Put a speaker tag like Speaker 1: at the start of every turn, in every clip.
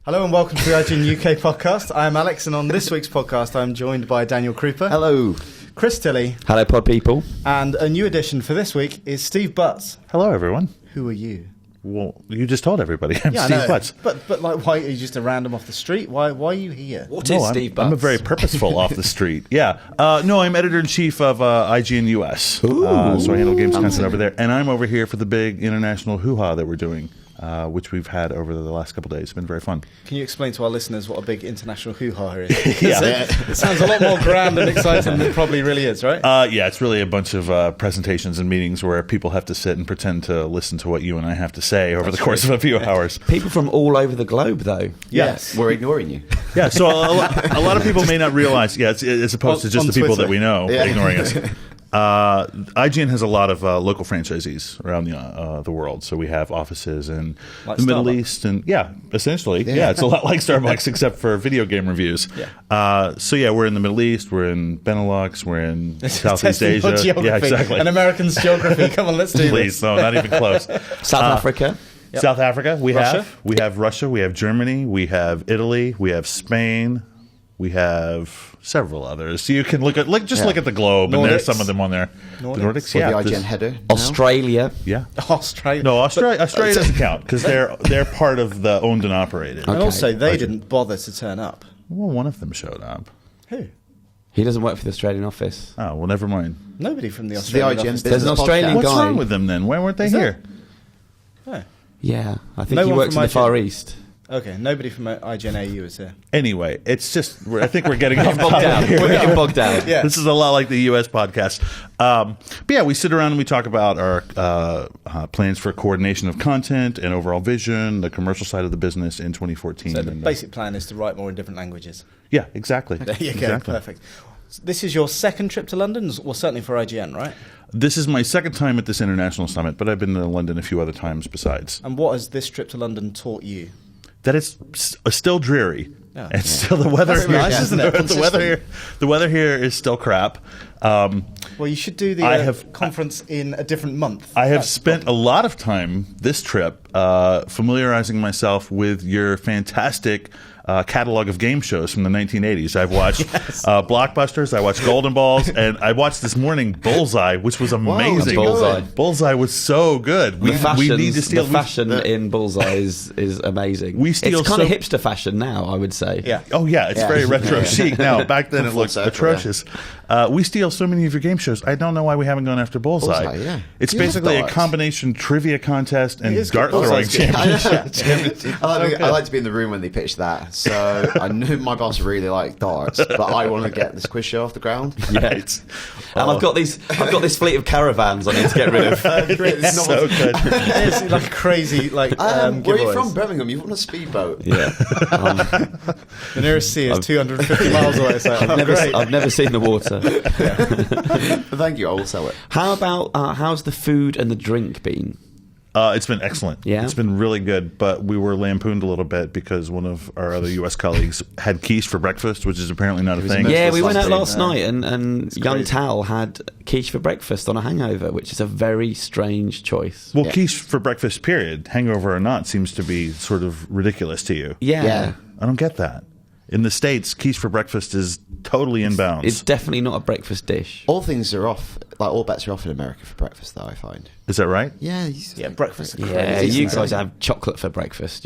Speaker 1: Hello and welcome to the IGN UK podcast. I am Alex, and on this week's podcast I'm joined by Daniel Krupa.
Speaker 2: Hello.
Speaker 1: Chris Tilley.
Speaker 3: Hello, pod people.
Speaker 1: And a new addition for this week is Steve Butts.
Speaker 4: Hello, everyone.
Speaker 1: Who are you?
Speaker 4: Well, you just told everybody. I'm
Speaker 1: Yeah,
Speaker 4: Steve Butts.
Speaker 1: But like, why are you just a random off the street? Why are you here?
Speaker 3: What is Steve Butts?
Speaker 4: I'm a very purposeful off the street. Yeah. No, I'm editor-in-chief of IGN US. So I handle games content over there. And I'm over here for the big international hoo-ha that we're doing, which we've had over the last couple of days. It's been very fun.
Speaker 1: Can you explain to our listeners what a big international hoo-ha is?
Speaker 4: Yeah.
Speaker 1: It sounds a lot more grand and exciting than it probably really is, right?
Speaker 4: Yeah, it's really a bunch of presentations and meetings where people have to sit and pretend to listen to what you and I have to say over the course of a few hours.
Speaker 3: People from all over the globe, though.
Speaker 1: Yes.
Speaker 2: We're ignoring you.
Speaker 4: Yeah, so a lot of people may not realize, as opposed to just the people
Speaker 1: Twitter.
Speaker 4: that we know ignoring us. IGN has a lot of local franchisees around the world. So we have offices in
Speaker 1: Like
Speaker 4: the Middle
Speaker 1: Starbucks.
Speaker 4: East, and essentially, it's a lot like Starbucks except for video game reviews.
Speaker 1: Yeah.
Speaker 4: We're in the Middle East, we're in Benelux, we're in Southeast
Speaker 1: Testing your
Speaker 4: Asia.
Speaker 1: geography.
Speaker 4: Yeah, exactly.
Speaker 1: An American's geography. Come on, let's do this.
Speaker 4: Please, no, not even close.
Speaker 3: South Africa.
Speaker 1: Yep.
Speaker 4: South Africa,
Speaker 1: Russia?
Speaker 4: we have Russia, we have Germany, we have Italy, we have Spain, we have several others. So you can look at look at the globe, and there's
Speaker 1: Nordics.
Speaker 4: some of them on there.
Speaker 1: Nordics.
Speaker 4: The Nordics,
Speaker 2: For
Speaker 4: yeah.
Speaker 2: the IGN
Speaker 4: there's-
Speaker 2: header. now.
Speaker 3: Australia.
Speaker 4: Yeah.
Speaker 1: Australia.
Speaker 4: No, Australia doesn't count because they're part of the owned and operated.
Speaker 1: And
Speaker 3: Okay.
Speaker 1: also, they didn't bother to turn up.
Speaker 4: Well, one of them showed up.
Speaker 1: Who?
Speaker 3: He doesn't work for the Australian office.
Speaker 4: Oh, well, never mind.
Speaker 1: Nobody from the
Speaker 2: It's the
Speaker 1: Australian
Speaker 2: IGN
Speaker 1: office.
Speaker 3: There's an
Speaker 2: business
Speaker 3: Australian
Speaker 2: podcast.
Speaker 4: What's
Speaker 3: guy.
Speaker 4: wrong with them then? Why weren't they
Speaker 1: Is there?
Speaker 4: here?
Speaker 1: Oh.
Speaker 3: Yeah, I think
Speaker 1: No
Speaker 3: he
Speaker 1: one
Speaker 3: works
Speaker 1: from
Speaker 3: in the Far
Speaker 1: IGN.
Speaker 3: East.
Speaker 1: Okay, nobody from IGN AU is here.
Speaker 4: Anyway, it's just I think we're getting off
Speaker 3: Bogged
Speaker 4: topic
Speaker 3: down.
Speaker 4: here.
Speaker 3: We're getting bogged down.
Speaker 1: Yeah.
Speaker 4: This is a lot like the U.S. podcast. But yeah, we sit around and we talk about our plans for coordination of content and overall vision, the commercial side of the business in 2014.
Speaker 1: So the
Speaker 4: And,
Speaker 1: basic plan is to write more in different languages.
Speaker 4: yeah, exactly.
Speaker 1: There you go,
Speaker 4: Exactly.
Speaker 1: perfect. This is your second trip to London, well, certainly for IGN, right?
Speaker 4: This is my second time at this international summit, but I've been to London a few other times besides.
Speaker 1: And what has this trip to London taught you?
Speaker 4: That it's still dreary.
Speaker 1: Yeah.
Speaker 4: And still the weather
Speaker 1: That's
Speaker 4: here,
Speaker 1: nice, isn't it?
Speaker 4: the weather here is still crap.
Speaker 1: Well, you should do the
Speaker 4: I have-
Speaker 1: conference in a different month.
Speaker 4: I have
Speaker 1: That's
Speaker 4: spent a lot of time this trip familiarizing myself with your fantastic catalog of game shows from the 1980s. I've watched Blockbusters, I watched Golden Balls, and I watched this morning Bullseye, which was amazing.
Speaker 3: Bullseye.
Speaker 4: Bullseye was so good. We need to steal
Speaker 3: the fashion in Bullseye is amazing.
Speaker 4: We steal
Speaker 3: it's kind of
Speaker 4: so-
Speaker 3: hipster fashion now, I would say.
Speaker 1: Yeah.
Speaker 4: Oh yeah, it's very retro chic now. Back then it
Speaker 2: Full
Speaker 4: looked
Speaker 2: circle,
Speaker 4: atrocious. We steal so many of your game shows. I don't know why we haven't gone after Bullseye.
Speaker 2: Bullseye, yeah.
Speaker 4: It's
Speaker 2: You love
Speaker 4: basically a
Speaker 2: darts.
Speaker 4: combination trivia contest and
Speaker 1: It is
Speaker 4: dart
Speaker 1: good.
Speaker 4: throwing
Speaker 1: Bullseye's good.
Speaker 4: championship.
Speaker 2: I like to be in the room when they pitch that. So I knew my boss really liked darts, but I want to get this quiz show off the ground.
Speaker 4: Right.
Speaker 3: And I've got this fleet of caravans I need to get rid of.
Speaker 4: It's so good.
Speaker 1: It's like a crazy
Speaker 2: Where are you
Speaker 1: giveaways.
Speaker 2: from? Birmingham. You want a speedboat?
Speaker 3: Yeah.
Speaker 1: The nearest sea is 250 miles away. So
Speaker 3: I've never seen the water.
Speaker 2: Thank you. I will sell it.
Speaker 3: How about how's the food and the drink been?
Speaker 4: It's been excellent.
Speaker 3: Yeah?
Speaker 4: It's been really good, but we were lampooned a little bit because one of our other U.S. colleagues had quiche for breakfast, which is apparently not a thing.
Speaker 2: a
Speaker 3: Yeah, we went out
Speaker 2: something,
Speaker 3: last night and young
Speaker 1: crazy.
Speaker 3: Tal had quiche for breakfast on a hangover, which is a very strange choice.
Speaker 4: Well,
Speaker 2: Yeah.
Speaker 4: quiche for breakfast, period, hangover or not, seems to be sort of ridiculous to you.
Speaker 3: Yeah.
Speaker 4: I don't get that. In the States, quiche for breakfast is totally in bounds.
Speaker 3: It's definitely not a breakfast dish.
Speaker 2: All things are off. Like all bets are off in America for breakfast, though. I find.
Speaker 4: Is that right?
Speaker 2: Yeah.
Speaker 1: Yeah, breakfast. Is
Speaker 3: Yeah,
Speaker 1: crazy,
Speaker 3: you
Speaker 1: isn't it?
Speaker 3: guys have chocolate for breakfast.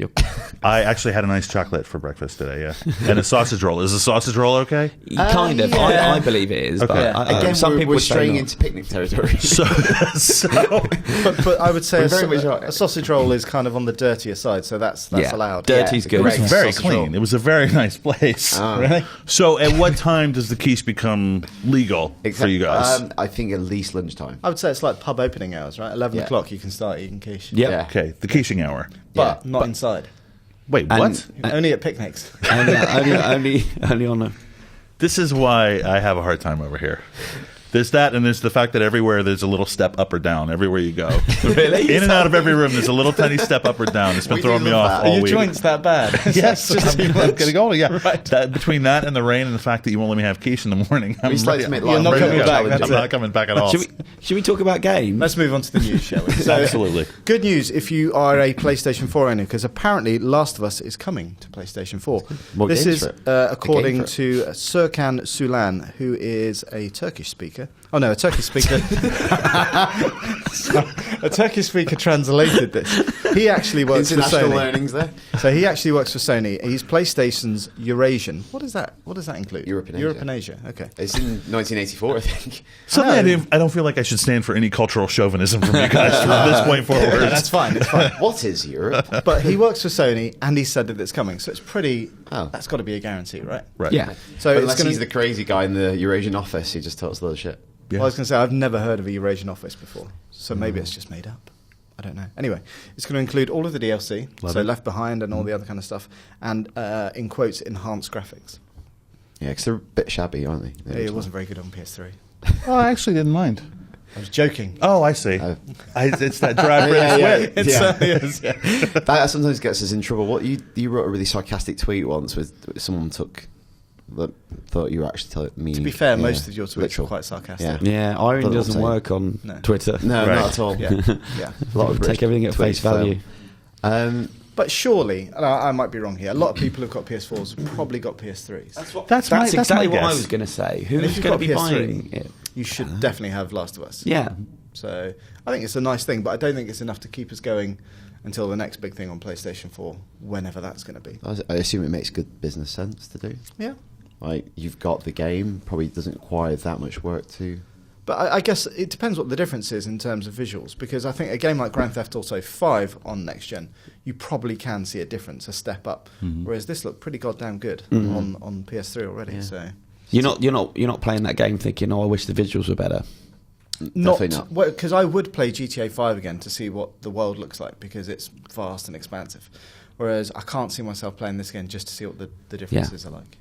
Speaker 4: I actually had a nice chocolate for breakfast today, yeah. And a sausage roll. Is a sausage roll okay?
Speaker 3: Kind of.
Speaker 1: yeah.
Speaker 3: I believe it is.
Speaker 4: Okay.
Speaker 3: But
Speaker 2: Again,
Speaker 3: some people
Speaker 2: we're
Speaker 3: would say
Speaker 2: straying
Speaker 3: not.
Speaker 2: into picnic territory.
Speaker 4: So
Speaker 1: But I would say
Speaker 2: We're very much
Speaker 1: a sausage roll is kind of on the dirtier side, so that's
Speaker 3: Yeah.
Speaker 1: allowed.
Speaker 3: Dirty's
Speaker 2: Yeah,
Speaker 3: good.
Speaker 4: it was
Speaker 2: Correct.
Speaker 4: very
Speaker 2: Sausage
Speaker 4: clean.
Speaker 2: roll.
Speaker 4: It was a very nice place.
Speaker 1: Really?
Speaker 4: So at what time does the quiche become legal for you guys?
Speaker 2: I think at least lunchtime.
Speaker 1: I would say it's like pub opening hours, right? 11
Speaker 2: Yeah.
Speaker 1: o'clock you can start eating quiche.
Speaker 3: Yep.
Speaker 2: Yeah.
Speaker 4: Okay, the quiching hour.
Speaker 1: But
Speaker 2: Yeah.
Speaker 1: not inside.
Speaker 4: Wait,
Speaker 3: And-
Speaker 4: what?
Speaker 1: Only at picnics.
Speaker 3: only on a.
Speaker 4: This is why I have a hard time over here. There's that, and there's the fact that everywhere there's a little step up or down everywhere you go.
Speaker 3: Really?
Speaker 4: In and out of every room, there's a little tiny step up or down. It's been
Speaker 2: We
Speaker 4: throwing
Speaker 2: do
Speaker 4: me
Speaker 2: love
Speaker 4: off
Speaker 2: that.
Speaker 4: all
Speaker 1: Are your
Speaker 4: week.
Speaker 1: joints that bad?
Speaker 4: Yes,
Speaker 1: Just too
Speaker 4: I'm
Speaker 1: much.
Speaker 4: getting going. Yeah,
Speaker 1: Right.
Speaker 4: between that and the rain and the fact that you won't let me have quiche in the morning, I'm
Speaker 2: just like
Speaker 4: ready-
Speaker 2: to make
Speaker 1: You're
Speaker 2: life
Speaker 1: not
Speaker 2: really
Speaker 1: coming back,
Speaker 2: challenging.
Speaker 1: that's
Speaker 4: I'm
Speaker 1: it.
Speaker 4: not coming back at all.
Speaker 3: Should we talk about games?
Speaker 1: Let's move on to the news, shall we? So,
Speaker 4: Absolutely.
Speaker 1: Good news if you are a PlayStation 4 owner, because apparently Last of Us is coming to PlayStation 4.
Speaker 2: What
Speaker 1: This
Speaker 2: game's
Speaker 1: is
Speaker 2: for it?
Speaker 1: according
Speaker 2: A game
Speaker 1: to Serkan Sulan, who is a Turkish speaker. Oh no, a Turkish speaker. A Turkish speaker translated this. He actually works for
Speaker 2: International
Speaker 1: Sony.
Speaker 2: learnings there.
Speaker 1: So he actually works for Sony. He's PlayStation's Eurasian. What is that? What does that include?
Speaker 2: Europe and Asia.
Speaker 1: Europe and Asia. Okay.
Speaker 2: It's in 1984, I think.
Speaker 4: Suddenly, I don't feel like I should stand for any cultural chauvinism from you guys from this point forward.
Speaker 1: No, that's fine. It's fine.
Speaker 2: What is Europe?
Speaker 1: But he works for Sony, and he said that it's coming. So it's pretty.
Speaker 2: Oh.
Speaker 1: That's got to be a guarantee, right?
Speaker 4: Right.
Speaker 3: Yeah.
Speaker 1: So
Speaker 2: But
Speaker 1: it's
Speaker 2: unless
Speaker 1: going
Speaker 2: he's the crazy guy in the Eurasian office who just talks a lot of shit.
Speaker 4: Yes.
Speaker 1: Well, I was going to say I've never heard of a Eurasian office before, so maybe it's just made up. I don't know. Anyway, it's going to include all of the DLC,
Speaker 4: Love
Speaker 1: so
Speaker 4: it.
Speaker 1: Left Behind and all the other kind of stuff, and in quotes, enhanced graphics.
Speaker 2: Yeah, because they're a bit shabby, aren't they?
Speaker 1: Yeah, it wasn't very good on PS3.
Speaker 4: Oh, I actually didn't mind.
Speaker 1: I was joking.
Speaker 4: Oh, I see. It's that dry British
Speaker 2: yeah,
Speaker 4: wit.
Speaker 1: It certainly is. Yeah.
Speaker 2: That sometimes gets us in trouble. What you wrote a really sarcastic tweet once with someone thought you were actually telling me.
Speaker 1: To be fair,
Speaker 2: yeah,
Speaker 1: most of your tweets
Speaker 2: literal.
Speaker 1: are quite sarcastic.
Speaker 2: Yeah.
Speaker 3: Yeah, irony
Speaker 2: But
Speaker 3: doesn't
Speaker 2: also-
Speaker 3: work on
Speaker 1: No.
Speaker 3: Twitter.
Speaker 2: No,
Speaker 4: Right.
Speaker 2: not at all.
Speaker 1: Yeah, yeah.
Speaker 2: A lot of
Speaker 3: Take
Speaker 2: British
Speaker 3: everything at face
Speaker 2: tweets fail.
Speaker 3: value.
Speaker 1: But surely, and I might be wrong here, a lot of people who've got PS4s have probably got PS3s.
Speaker 4: That's my
Speaker 3: exactly what I
Speaker 4: guess.
Speaker 3: was going to say.
Speaker 1: And if
Speaker 3: Who's
Speaker 1: you've
Speaker 3: going
Speaker 1: got
Speaker 3: to be
Speaker 1: PS3,
Speaker 3: buying it?
Speaker 1: You should definitely have Last of Us.
Speaker 3: Yeah.
Speaker 1: So I think it's a nice thing, but I don't think it's enough to keep us going until the next big thing on PlayStation 4, whenever that's going to be.
Speaker 2: I assume it makes good business sense to do.
Speaker 1: Yeah.
Speaker 2: Like, you've got the game, probably doesn't require that much work to.
Speaker 1: But I guess it depends what the difference is in terms of visuals, because I think a game like Grand Theft Auto 5 on next gen, you probably can see a difference, a step up. Whereas this looked pretty goddamn good on PS3 already.
Speaker 2: Yeah.
Speaker 1: So
Speaker 3: You're not playing that game thinking, oh, I wish the visuals were better.
Speaker 2: Definitely not.
Speaker 1: because I would play GTA 5 again to see what the world looks like, because it's vast and expansive. Whereas I can't see myself playing this again just to see what the differences are like.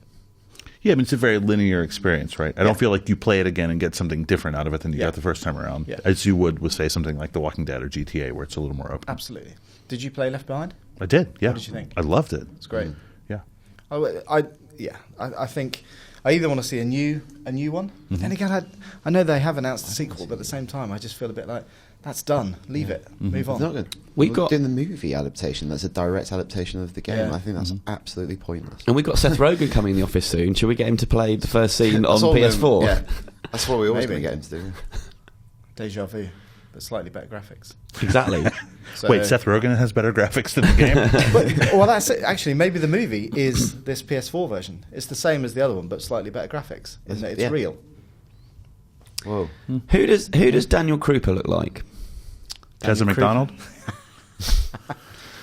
Speaker 4: Yeah, but it's a very linear experience, right? I don't feel like you play it again and get something different out of it than you got the first time around,
Speaker 1: Yeah.
Speaker 4: as you would with, say, something like The Walking Dead or GTA, where it's a little more open.
Speaker 1: Absolutely. Did you play Left Behind?
Speaker 4: I did, yeah.
Speaker 1: What did you think?
Speaker 4: I loved it.
Speaker 1: It's great.
Speaker 4: Yeah.
Speaker 1: I think I either want to see a new one. And again, I know they have announced a sequel, but at the same time, I just feel a bit like that's done. Leave it. Move on.
Speaker 2: It's not good.
Speaker 3: We've got-
Speaker 2: doing the movie adaptation. That's a direct adaptation of the game.
Speaker 1: Yeah.
Speaker 2: I think that's absolutely pointless.
Speaker 3: And we've got Seth Rogen coming in the office soon. Should we get him to play the first scene on
Speaker 2: That's all
Speaker 3: PS4?
Speaker 2: them- yeah, that's what we always
Speaker 1: Maybe.
Speaker 2: going to get him to do.
Speaker 1: Deja vu, but slightly better graphics.
Speaker 3: Exactly.
Speaker 1: So,
Speaker 4: Wait, Seth Rogen has better graphics than the game?
Speaker 1: well, that's it. Actually, maybe the movie is this PS4 version. It's the same as the other one, but slightly better graphics. Isn't it? It's
Speaker 2: Yeah.
Speaker 1: real.
Speaker 2: Whoa.
Speaker 3: Who does Daniel Krupa look like?
Speaker 4: Tessa McDonald?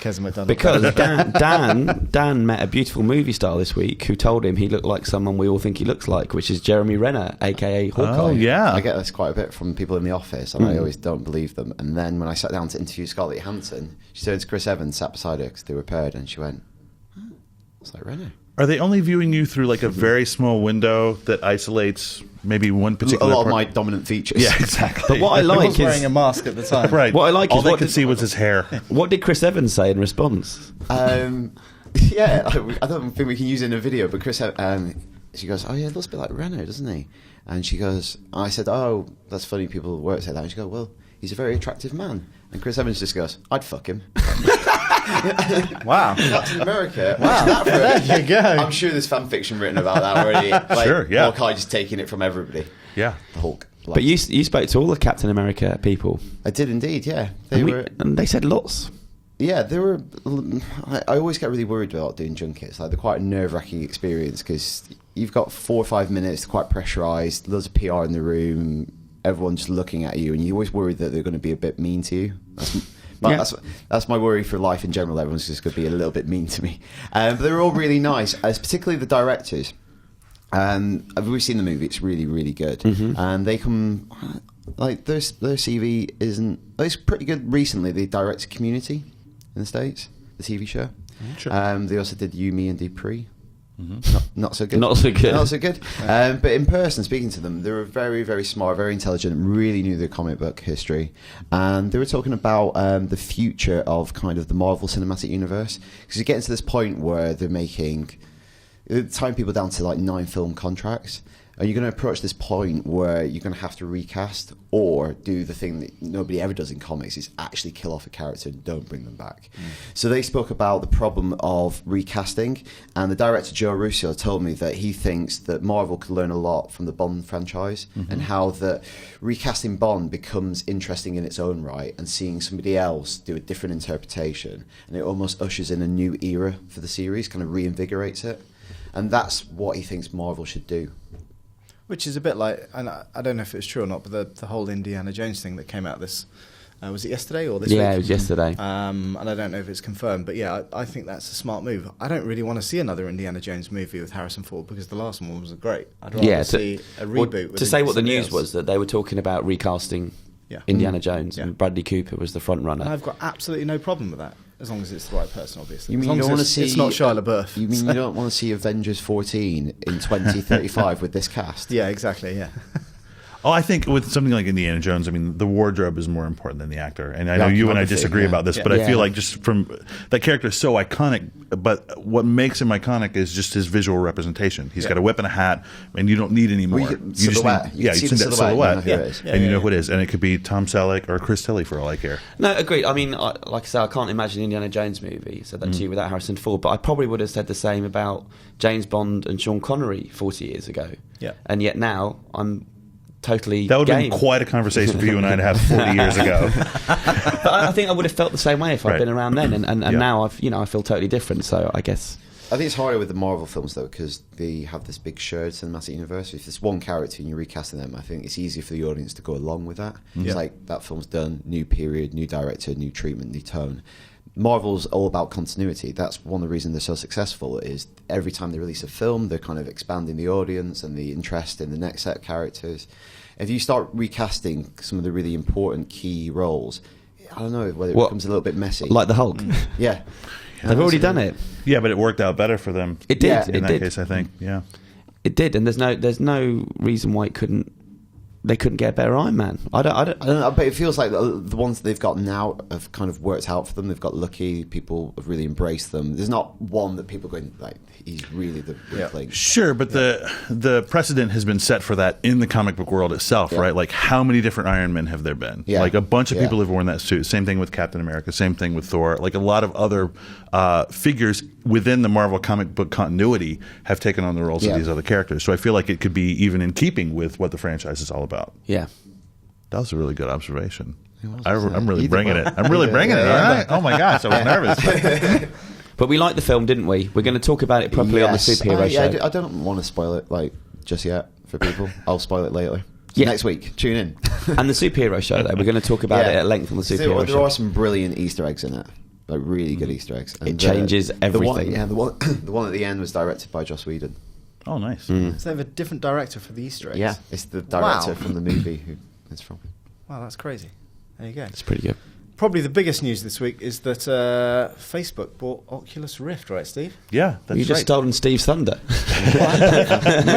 Speaker 1: Keza McDonald.
Speaker 3: Because Dan met a beautiful movie star this week who told him he looked like someone we all think he looks like, which is Jeremy Renner, aka Hawkeye.
Speaker 4: Oh, yeah.
Speaker 2: I get this quite a bit from people in the office, and I always don't believe them. And then when I sat down to interview Scarlett Johansson, she turned to Chris Evans, sat beside her because they were paired, and she went, "It's like Renner."
Speaker 4: Are they only viewing you through like a very small window that isolates maybe one
Speaker 2: A
Speaker 4: particular
Speaker 2: lot of
Speaker 4: part?
Speaker 2: my dominant features.
Speaker 4: Yeah, exactly.
Speaker 3: But what I
Speaker 1: He
Speaker 3: like
Speaker 1: was wearing a
Speaker 3: is
Speaker 1: mask at the time.
Speaker 4: Right.
Speaker 3: What I like
Speaker 4: All
Speaker 3: is
Speaker 4: they
Speaker 3: what
Speaker 4: could
Speaker 3: did-
Speaker 4: see was his hair.
Speaker 3: what did Chris Evans say in response?
Speaker 2: Yeah, I don't think we can use it in a video, but Chris, she goes, "Oh yeah, it looks a bit like Renner, doesn't he?" And she goes, I said, "Oh, that's funny, people at work say that." And she goes, "Well, he's a very attractive man." And Chris Evans just goes, "I'd fuck him."
Speaker 1: Wow.
Speaker 2: Captain America.
Speaker 1: Wow.
Speaker 2: That for
Speaker 1: There you go.
Speaker 2: I'm sure there's fan fiction written about that already. Like,
Speaker 4: Sure, yeah.
Speaker 2: Hawkeye just taking it from everybody.
Speaker 4: Yeah.
Speaker 2: The Hulk.
Speaker 3: But you spoke to all the Captain America people,
Speaker 2: I did indeed, yeah.
Speaker 3: and they said lots.
Speaker 2: Yeah, they were. I always get really worried about doing junkets. Like, they're quite a nerve-wracking experience because you've got 4 or 5 minutes, quite pressurised, loads of PR in the room, everyone just looking at you, and you're always worried that they're going to be a bit mean to you. That's my worry for life in general. Everyone's just going to be a little bit mean to me. But they were all really nice, particularly the directors. We've seen the movie; it's really, really good. And they come like their CV isn't. It's pretty good. Recently, they directed Community in the States, the TV show.
Speaker 4: Sure.
Speaker 2: They also did You, Me, and Dupree. Not so good.
Speaker 3: Not so good.
Speaker 2: Not so good. But in person, speaking to them, they were very, very smart, very intelligent, really knew their comic book history. And they were talking about the future of kind of the Marvel Cinematic Universe. Because you're getting to this point where they're tying people down to like 9 film contracts. And you're going to approach this point where you're going to have to recast or do the thing that nobody ever does in comics, is actually kill off a character and don't bring them back. So they spoke about the problem of recasting, and the director Joe Russo told me that he thinks that Marvel could learn a lot from the Bond franchise, and how that recasting Bond becomes interesting in its own right, and seeing somebody else do a different interpretation, and it almost ushers in a new era for the series, kind of reinvigorates it. And that's what he thinks Marvel should do.
Speaker 1: Which is a bit like, and I don't know if it's true or not, but the whole Indiana Jones thing that came out this, was it yesterday or this week?
Speaker 3: Yeah, it was yesterday.
Speaker 1: And I don't know if it's confirmed, but yeah, I think that's a smart move. I don't really want to see another Indiana Jones movie with Harrison Ford, because the last one was great. I'd rather see a reboot.
Speaker 3: To say what the news was, that they were talking about recasting Indiana Jones, and Bradley Cooper was the front runner.
Speaker 1: And I've got absolutely no problem with that, as long as it's the right person, obviously.
Speaker 2: You mean you don't want to see?
Speaker 1: It's not Shia LaBeouf.
Speaker 2: You mean you don't want to see Avengers 14 in 2035 with this cast?
Speaker 1: Yeah, exactly. Yeah.
Speaker 4: Oh, I think with something like Indiana Jones, I mean, the wardrobe is more important than the actor. And I know you and I disagree about this, but I feel like just from that character is so iconic. But what makes him iconic is just his visual representation. He's got a whip and a hat, and you don't need any more.
Speaker 2: You just need,
Speaker 4: you see that silhouette,
Speaker 2: and
Speaker 4: you know who it is. And it could be Tom Selleck or Chris Tilly for all I care.
Speaker 3: No, agreed. I mean, like I said, I can't imagine Indiana Jones movie, said that to you, without Harrison Ford. But I probably would have said the same about James Bond and Sean Connery 40 years ago.
Speaker 1: Yeah.
Speaker 3: And yet now I'm totally
Speaker 4: that would have
Speaker 3: game.
Speaker 4: been quite a conversation for you and I to have 40 years ago.
Speaker 3: But I think I would have felt the same way if I'd been around then, and now I feel totally different. So I guess
Speaker 2: I think it's harder with the Marvel films though, because they have this big shared cinematic universe. If there's one character and you're recasting them, I think it's easier for the audience to go along with that. It's like that film's done, new period, new director, new treatment, new tone. Marvel's all about continuity. That's one of the reasons they're so successful, is every time they release a film, they're kind of expanding the audience and the interest in the next set of characters. If you start recasting some of the really important key roles, I don't know whether it becomes a little bit messy.
Speaker 3: Like the Hulk.
Speaker 2: Yeah.
Speaker 3: They've already done it.
Speaker 4: Yeah, but it worked out better for them.
Speaker 3: It did.
Speaker 4: In that case, I think. Yeah.
Speaker 3: It did, and there's no reason why they couldn't get a better Iron Man. I don't
Speaker 2: know, but it feels like the ones that they've got now have kind of worked out for them. They've got lucky. People have really embraced them. There's not one that people are going like, he's really the thing.
Speaker 4: Sure, but the precedent has been set for that in the comic book world itself, right? Like, how many different Iron Men have there been?
Speaker 2: Yeah.
Speaker 4: Like, a bunch of people have worn that suit. Same thing with Captain America. Same thing with Thor. Like, a lot of other figures within the Marvel comic book continuity have taken on the roles of these other characters. So I feel like it could be even in keeping with what the franchise is all about.
Speaker 3: Yeah.
Speaker 4: That was a really good observation. I'm really bringing it. I'm really bringing it. All right. Oh my gosh, I was nervous.
Speaker 3: But we liked the film, didn't we? We're going to talk about it properly on the superhero show.
Speaker 2: I don't want to spoil it like just yet for people. I'll spoil it later. So next week, tune in.
Speaker 3: And the superhero show, though, we're going to talk about it at length on the superhero show.
Speaker 2: There are some brilliant Easter eggs in it, like really good Easter eggs. And
Speaker 3: it changes everything.
Speaker 2: The one at the end was directed by Joss Whedon.
Speaker 4: Oh, nice.
Speaker 1: So they have a different director for the Easter eggs?
Speaker 2: Yeah, it's the director from the movie who it's from.
Speaker 1: Wow, that's crazy. There you go.
Speaker 3: It's pretty good.
Speaker 1: Probably the biggest news this week is that Facebook bought Oculus Rift, right, Steve?
Speaker 4: Yeah, that's
Speaker 3: You just stolen Steve's thunder.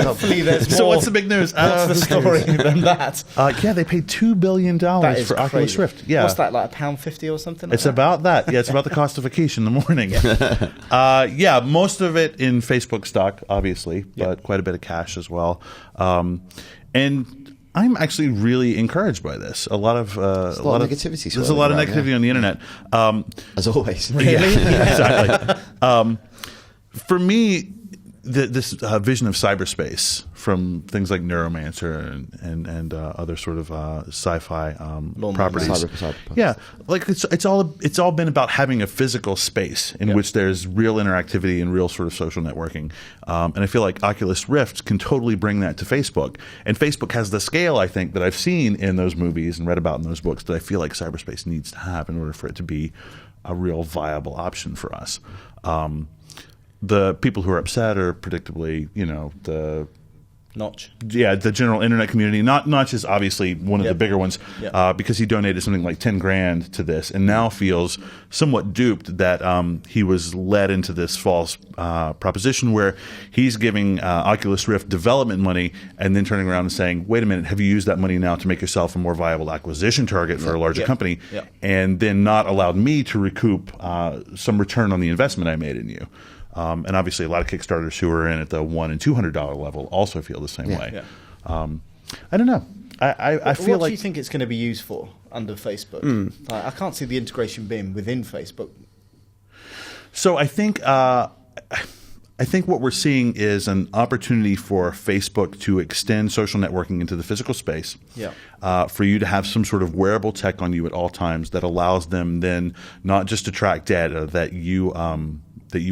Speaker 1: Hopefully there's more.
Speaker 4: So what's the big news?
Speaker 1: What's the story than that?
Speaker 4: Yeah, they paid $2 billion for Oculus Rift. Yeah.
Speaker 1: What's that, like £1.50 or something?
Speaker 4: It's about that. Yeah, it's about the cost of a quiche in the morning. Yeah, most of it in Facebook stock, obviously, but quite a bit of cash as well. And I'm actually really encouraged by this. A lot of
Speaker 2: negativity.
Speaker 4: There's a lot of negativity on the internet,
Speaker 2: as always.
Speaker 1: Really?
Speaker 4: Exactly. For me, this vision of cyberspace from things like Neuromancer and other sort of sci-fi properties.
Speaker 2: Cyberpunk.
Speaker 4: Like it's all been about having a physical space in which there's real interactivity and real sort of social networking. And I feel like Oculus Rift can totally bring that to Facebook. And Facebook has the scale, I think, that I've seen in those movies and read about in those books that I feel like cyberspace needs to have in order for it to be a real viable option for us. The people who are upset are predictably, the
Speaker 1: Notch.
Speaker 4: Yeah, the general internet community. Notch is obviously one of the bigger ones because he donated something like $10,000 to this, and now feels somewhat duped that he was led into this false proposition where he's giving Oculus Rift development money and then turning around and saying, "Wait a minute, have you used that money now to make yourself a more viable acquisition target for a larger company?" And then not allowed me to recoup some return on the investment I made in you. And obviously, a lot of Kickstarters who are in at the $100 and $200 level also feel the same way. I don't know. I feel like.
Speaker 1: What do you think it's going to be used for under Facebook? I can't see the integration being within Facebook.
Speaker 4: So I think what we're seeing is an opportunity for Facebook to extend social networking into the physical space. For you to have some sort of wearable tech on you at all times that allows them then not just to track data that you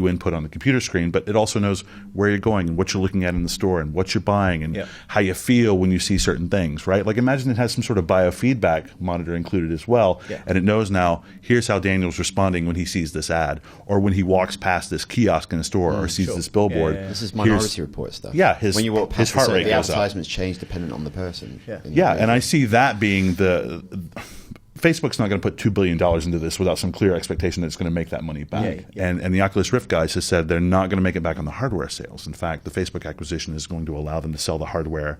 Speaker 4: input on the computer screen, but it also knows where you're going and what you're looking at in the store and what you're buying and how you feel when you see certain things, right? Like imagine it has some sort of biofeedback monitor included as well, and it knows now, here's how Daniel's responding when he sees this ad or when he walks past this kiosk in a store or sees this billboard.
Speaker 2: This is Minority Report stuff.
Speaker 4: When
Speaker 2: you walk past
Speaker 4: his heart rate
Speaker 2: the
Speaker 4: goes up.
Speaker 2: advertisements change dependent on the person.
Speaker 4: And I see that being Facebook's not going to put $2 billion into this without some clear expectation that it's going to make that money back. And the Oculus Rift guys have said they're not going to make it back on the hardware sales. In fact, the Facebook acquisition is going to allow them to sell the hardware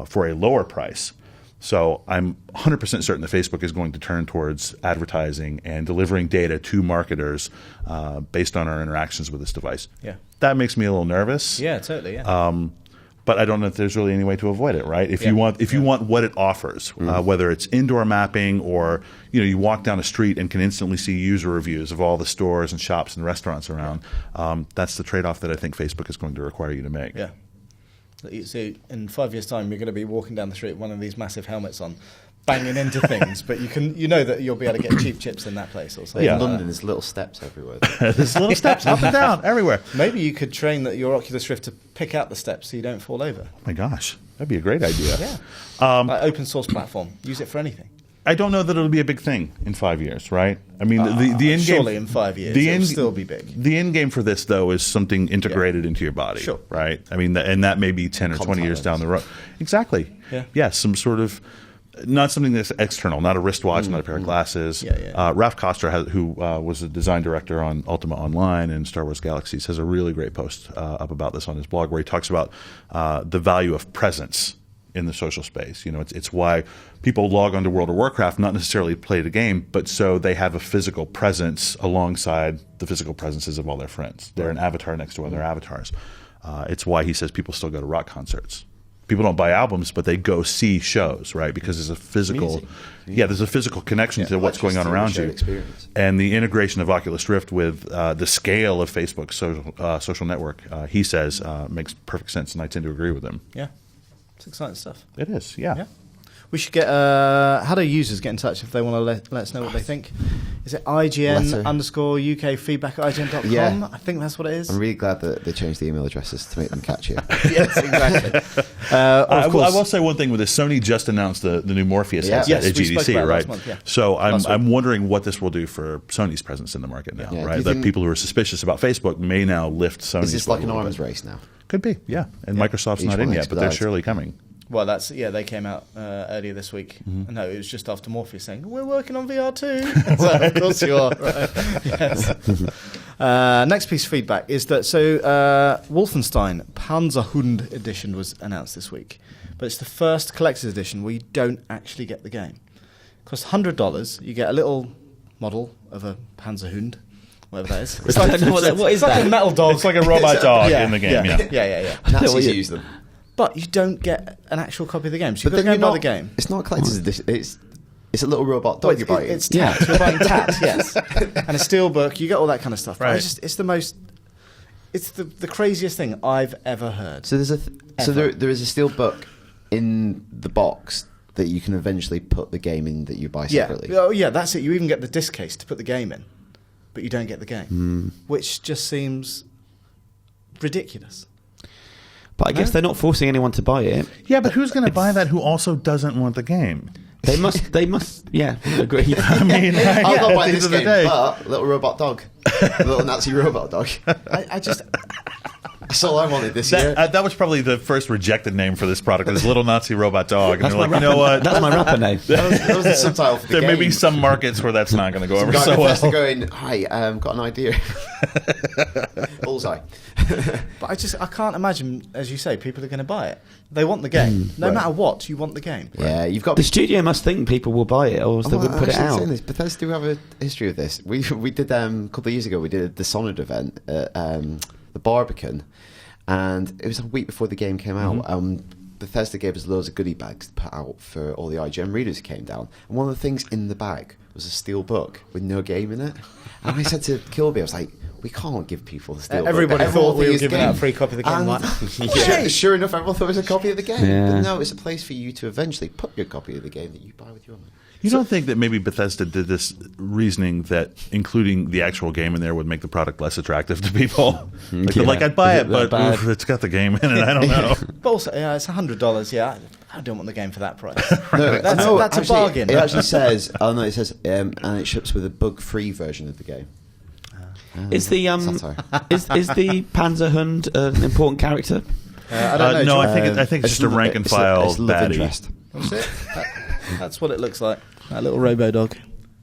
Speaker 4: for a lower price. So I'm 100% certain that Facebook is going to turn towards advertising and delivering data to marketers based on our interactions with this device. That makes me a little nervous.
Speaker 1: Totally.
Speaker 4: But I don't know if there's really any way to avoid it, right? If you want what it offers, whether it's indoor mapping or you walk down a street and can instantly see user reviews of all the stores and shops and restaurants around, that's the trade-off that I think Facebook is going to require you to make.
Speaker 1: So in 5 years' time, you're going to be walking down the street with one of these massive helmets on, banging into things, but you know that you'll be able to get cheap chips in that place or something.
Speaker 2: In London, there's little steps everywhere.
Speaker 4: There's little steps up and down everywhere.
Speaker 1: Maybe you could train your Oculus Rift to pick out the steps so you don't fall over.
Speaker 4: Oh my gosh, that'd be a great idea.
Speaker 1: Like open source platform. Use it for anything.
Speaker 4: I don't know that it'll be a big thing in 5 years, right? I mean, the end game.
Speaker 1: Surely in 5 years, it'll still be big.
Speaker 4: The end game for this, though, is something integrated into your body, right? I mean, and that may be 10 or 20 years down the road. Exactly. Some sort of. Not something that's external, not a wristwatch, not a pair of glasses. Ralph Koster, who was a design director on Ultima Online and Star Wars Galaxies, has a really great post up about this on his blog where he talks about the value of presence in the social space. It's why people log onto World of Warcraft, not necessarily to play the game, but so they have a physical presence alongside the physical presences of all their friends. They're an avatar next to other avatars. It's why he says people still go to rock concerts. People don't buy albums, but they go see shows, right? Because there's a physical, there's a physical connection to what's going on around you.
Speaker 2: Experience.
Speaker 4: And the integration of Oculus Rift with the scale of Facebook's social network, he says, makes perfect sense, and I tend to agree with him.
Speaker 1: It's exciting stuff.
Speaker 4: It is,
Speaker 1: We should get. How do users get in touch if they want to let us know what they think? Is it IGN_UK feedback at IGN.com? I think that's what it is.
Speaker 2: I'm really glad that they changed the email addresses to make them catchier.
Speaker 1: Yes, exactly.
Speaker 4: I will say one thing with this. Sony just announced the new Morpheus headset at GDC, right?
Speaker 1: Month,
Speaker 4: So I'm wondering what this will do for Sony's presence in the market now, right? The people who are suspicious about Facebook may now lift Sony's.
Speaker 2: Is this like an arms race now?
Speaker 4: Could be, And Microsoft's not in yet, but they're surely coming.
Speaker 1: Well, they came out earlier this week. No, it was just after Morpheus saying, we're working on VR too. So, of course you are. Yes. Next piece of feedback is that, Wolfenstein Panzerhund edition was announced this week. But it's the first collector's edition where you don't actually get the game. It costs $100. You get a little model of a Panzerhund. Whatever that is.
Speaker 3: It's like, what is that?
Speaker 1: Like a metal dog.
Speaker 4: It's like a robot dog in the game,
Speaker 1: Yeah.
Speaker 2: Nazis use them.
Speaker 1: But you don't get an actual copy of the game, so you've got to go buy the game.
Speaker 2: It's not a collector's edition. It's a little robot dog you're buying.
Speaker 1: It's tats. You're buying tats, yes. And a steelbook. You get all that kind of stuff.
Speaker 4: Right.
Speaker 1: It's the most. It's the craziest thing I've ever heard.
Speaker 2: So there is a steelbook in the box that you can eventually put the game in that you buy separately.
Speaker 1: Oh yeah, that's it. You even get the disc case to put the game in, but you don't get the game, which just seems ridiculous.
Speaker 3: But I guess they're not forcing anyone to buy it.
Speaker 4: Yeah, but who's going to buy that who also doesn't want the game?
Speaker 3: They must, agree.
Speaker 4: I mean,
Speaker 2: I'll go buy this game, but little robot dog. Little Nazi robot dog.
Speaker 1: I just...
Speaker 2: That's all I wanted this year.
Speaker 4: That was probably the first rejected name for this product. This little Nazi robot dog. And they're like, you know what?
Speaker 3: That's my rapper name.
Speaker 2: That was the subtitle for the
Speaker 4: There
Speaker 2: game.
Speaker 4: may be some markets where that's not going to go over
Speaker 2: Guy
Speaker 4: so
Speaker 2: at Bethesda
Speaker 4: well.
Speaker 2: going, hi, got an idea. Bullseye.
Speaker 1: But I can't imagine, as you say, people are going to buy it. They want the game. No matter what, you want the game.
Speaker 2: Yeah, you've got...
Speaker 3: The studio must think people will buy it, or else they wouldn't put it out.
Speaker 2: This, Bethesda do have a history of this. We did, a couple of years ago, we did a Dishonored event at the Barbican, and it was a week before the game came out. Bethesda gave us loads of goodie bags to put out for all the IGN readers who came down. And one of the things in the bag was a steel book with no game in it. And I said to Kilby, I was like, we can't give people the steel
Speaker 1: Everybody
Speaker 2: book.
Speaker 1: thought we were
Speaker 2: used
Speaker 1: giving
Speaker 2: game.
Speaker 1: out a free copy of the game.
Speaker 2: And sure enough, everyone thought it was a copy of the game.
Speaker 3: Yeah.
Speaker 2: But no, it's a place for you to eventually put your copy of the game that you buy with your money.
Speaker 4: You don't think that maybe Bethesda did this reasoning that including the actual game in there would make the product less attractive to people? Like I'd buy it, but oof, it's got the game in it. I don't know.
Speaker 1: But also, it's $100. Yeah, I don't want the game for that price.
Speaker 2: No,
Speaker 1: That's
Speaker 2: actually,
Speaker 1: a bargain.
Speaker 2: It actually says, and it ships with a bug-free version of the game.
Speaker 3: Is the
Speaker 2: Satire.
Speaker 3: is the Panzerhund an important character?
Speaker 1: I don't know.
Speaker 4: No,
Speaker 1: John.
Speaker 4: I think it's just a rank and file
Speaker 2: it's love
Speaker 4: baddie.
Speaker 2: interest.
Speaker 1: That's it. That's what it looks like. That little robo dog.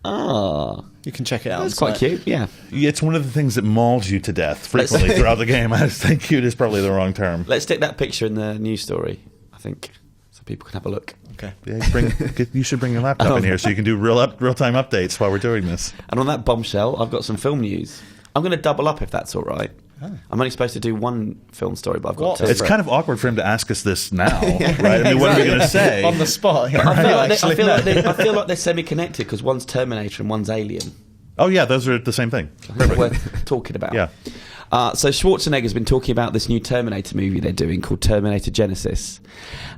Speaker 3: Ah,
Speaker 1: You can check it out.
Speaker 3: that's
Speaker 1: on
Speaker 3: quite
Speaker 1: site.
Speaker 3: cute. Yeah.
Speaker 4: It's one of the things that mauls you to death frequently throughout the game. I just think cute is probably the wrong term.
Speaker 3: Let's stick that picture in the news story, I think, so people can have a look.
Speaker 1: Okay.
Speaker 4: Yeah, you should bring your laptop in here so you can do real-time updates while we're doing this.
Speaker 3: And on that bombshell, I've got some film news. I'm going to double up if that's all right. I'm only supposed to do one film story, but I've got two.
Speaker 4: It's kind of awkward for him to ask us this now, right? I mean, what are we going to say?
Speaker 1: On the spot. Yeah,
Speaker 3: I feel like they're semi-connected because one's Terminator and one's Alien.
Speaker 4: Oh, yeah, those are the same thing.
Speaker 3: It's worth talking about.
Speaker 4: Yeah.
Speaker 3: So Schwarzenegger's been talking about this new Terminator movie they're doing called Terminator Genesis,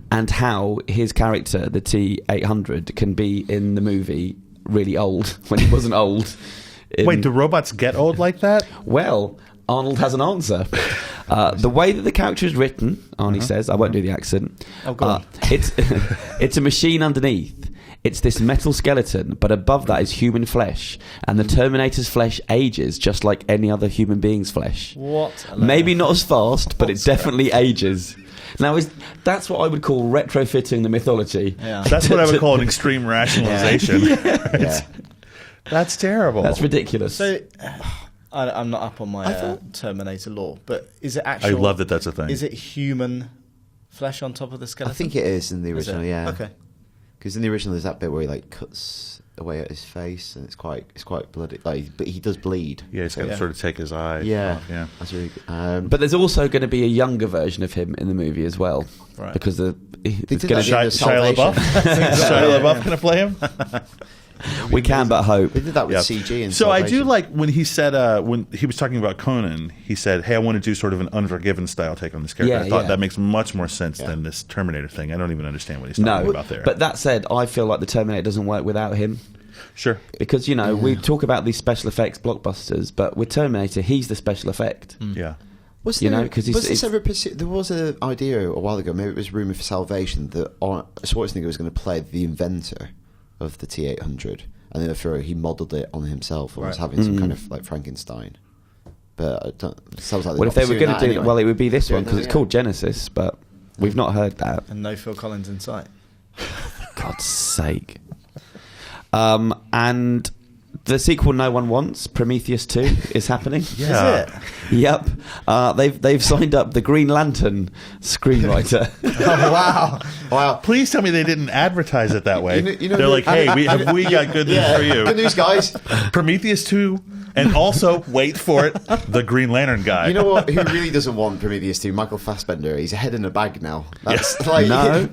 Speaker 3: and how his character, the T-800, can be in the movie really old when he wasn't old.
Speaker 4: Wait, do robots get old like that?
Speaker 3: Well, Arnold has an answer. The way that the character is written, Arnie says, I won't do the accent.
Speaker 1: Oh, go on.
Speaker 3: It's a machine underneath. It's this metal skeleton, but above that is human flesh, and the Terminator's flesh ages just like any other human being's flesh.
Speaker 1: What?
Speaker 3: Maybe not as fast, but it definitely ages. Now, that's what I would call retrofitting the mythology.
Speaker 1: Yeah.
Speaker 4: That's what I would call an extreme rationalization.
Speaker 2: Yeah.
Speaker 4: That's terrible.
Speaker 3: That's ridiculous.
Speaker 1: So, I'm not up on my Terminator lore, but is it
Speaker 4: I
Speaker 1: actual?
Speaker 4: love that that's a thing.
Speaker 1: Is it human flesh on top of the skeleton?
Speaker 2: I think it is in the
Speaker 1: Is it?
Speaker 2: original, yeah.
Speaker 1: Okay.
Speaker 2: Because in the original, there's that bit where he like cuts away at his face, and it's quite bloody. Like, but he does bleed.
Speaker 4: Yeah, he's got to sort of take his eye
Speaker 2: Yeah,
Speaker 4: off, yeah.
Speaker 2: that's really good.
Speaker 3: But there's also going to be a younger version of him in the movie as well,
Speaker 1: Right.
Speaker 3: because it's
Speaker 2: did
Speaker 3: going
Speaker 2: that
Speaker 3: to
Speaker 2: in
Speaker 4: Shia LaBeouf? Is Shia LaBeouf going to play him?
Speaker 3: we can but hope.
Speaker 2: They did that with
Speaker 4: Yeah.
Speaker 2: CG. And
Speaker 4: So I do
Speaker 2: Salvation.
Speaker 4: like when he said, when he was talking about Conan, he said, hey, I want to do sort of an Unforgiven style take on this character.
Speaker 3: Yeah,
Speaker 4: I thought
Speaker 3: yeah.
Speaker 4: that makes much more sense than this Terminator thing. I don't even understand what he's talking
Speaker 3: No,
Speaker 4: about there.
Speaker 3: but that said, I feel like the Terminator doesn't work without him.
Speaker 4: Sure.
Speaker 3: Because, we talk about these special effects blockbusters, but with Terminator, he's the special effect.
Speaker 4: Yeah.
Speaker 2: Was
Speaker 3: You
Speaker 2: there,
Speaker 3: know, 'cause
Speaker 2: was this ever there was an idea a while ago, maybe it was rumour for Salvation, that Schwarzenegger was going to play the inventor of the T-800, and then he modelled it on himself and was having some kind of like Frankenstein. But it sounds like
Speaker 3: Well, if they were going to do
Speaker 2: anyway.
Speaker 3: well, it would be this one,
Speaker 2: Yeah,
Speaker 3: because it's called Genesis, but we've not heard that.
Speaker 1: And no Phil Collins in sight.
Speaker 3: God's sake. And the sequel no one wants, Prometheus 2, is happening.
Speaker 4: Yeah.
Speaker 1: Is it?
Speaker 3: Yep. They've signed up the Green Lantern screenwriter.
Speaker 1: Oh, wow.
Speaker 4: Please tell me they didn't advertise it that way.
Speaker 2: You know
Speaker 4: They're like, hey, we got good news for you.
Speaker 2: Good news, guys.
Speaker 4: Prometheus 2, and also, wait for it, the Green Lantern guy.
Speaker 2: You know what? Who really doesn't want Prometheus 2? Michael Fassbender. He's a head in a bag now. That's like
Speaker 3: No.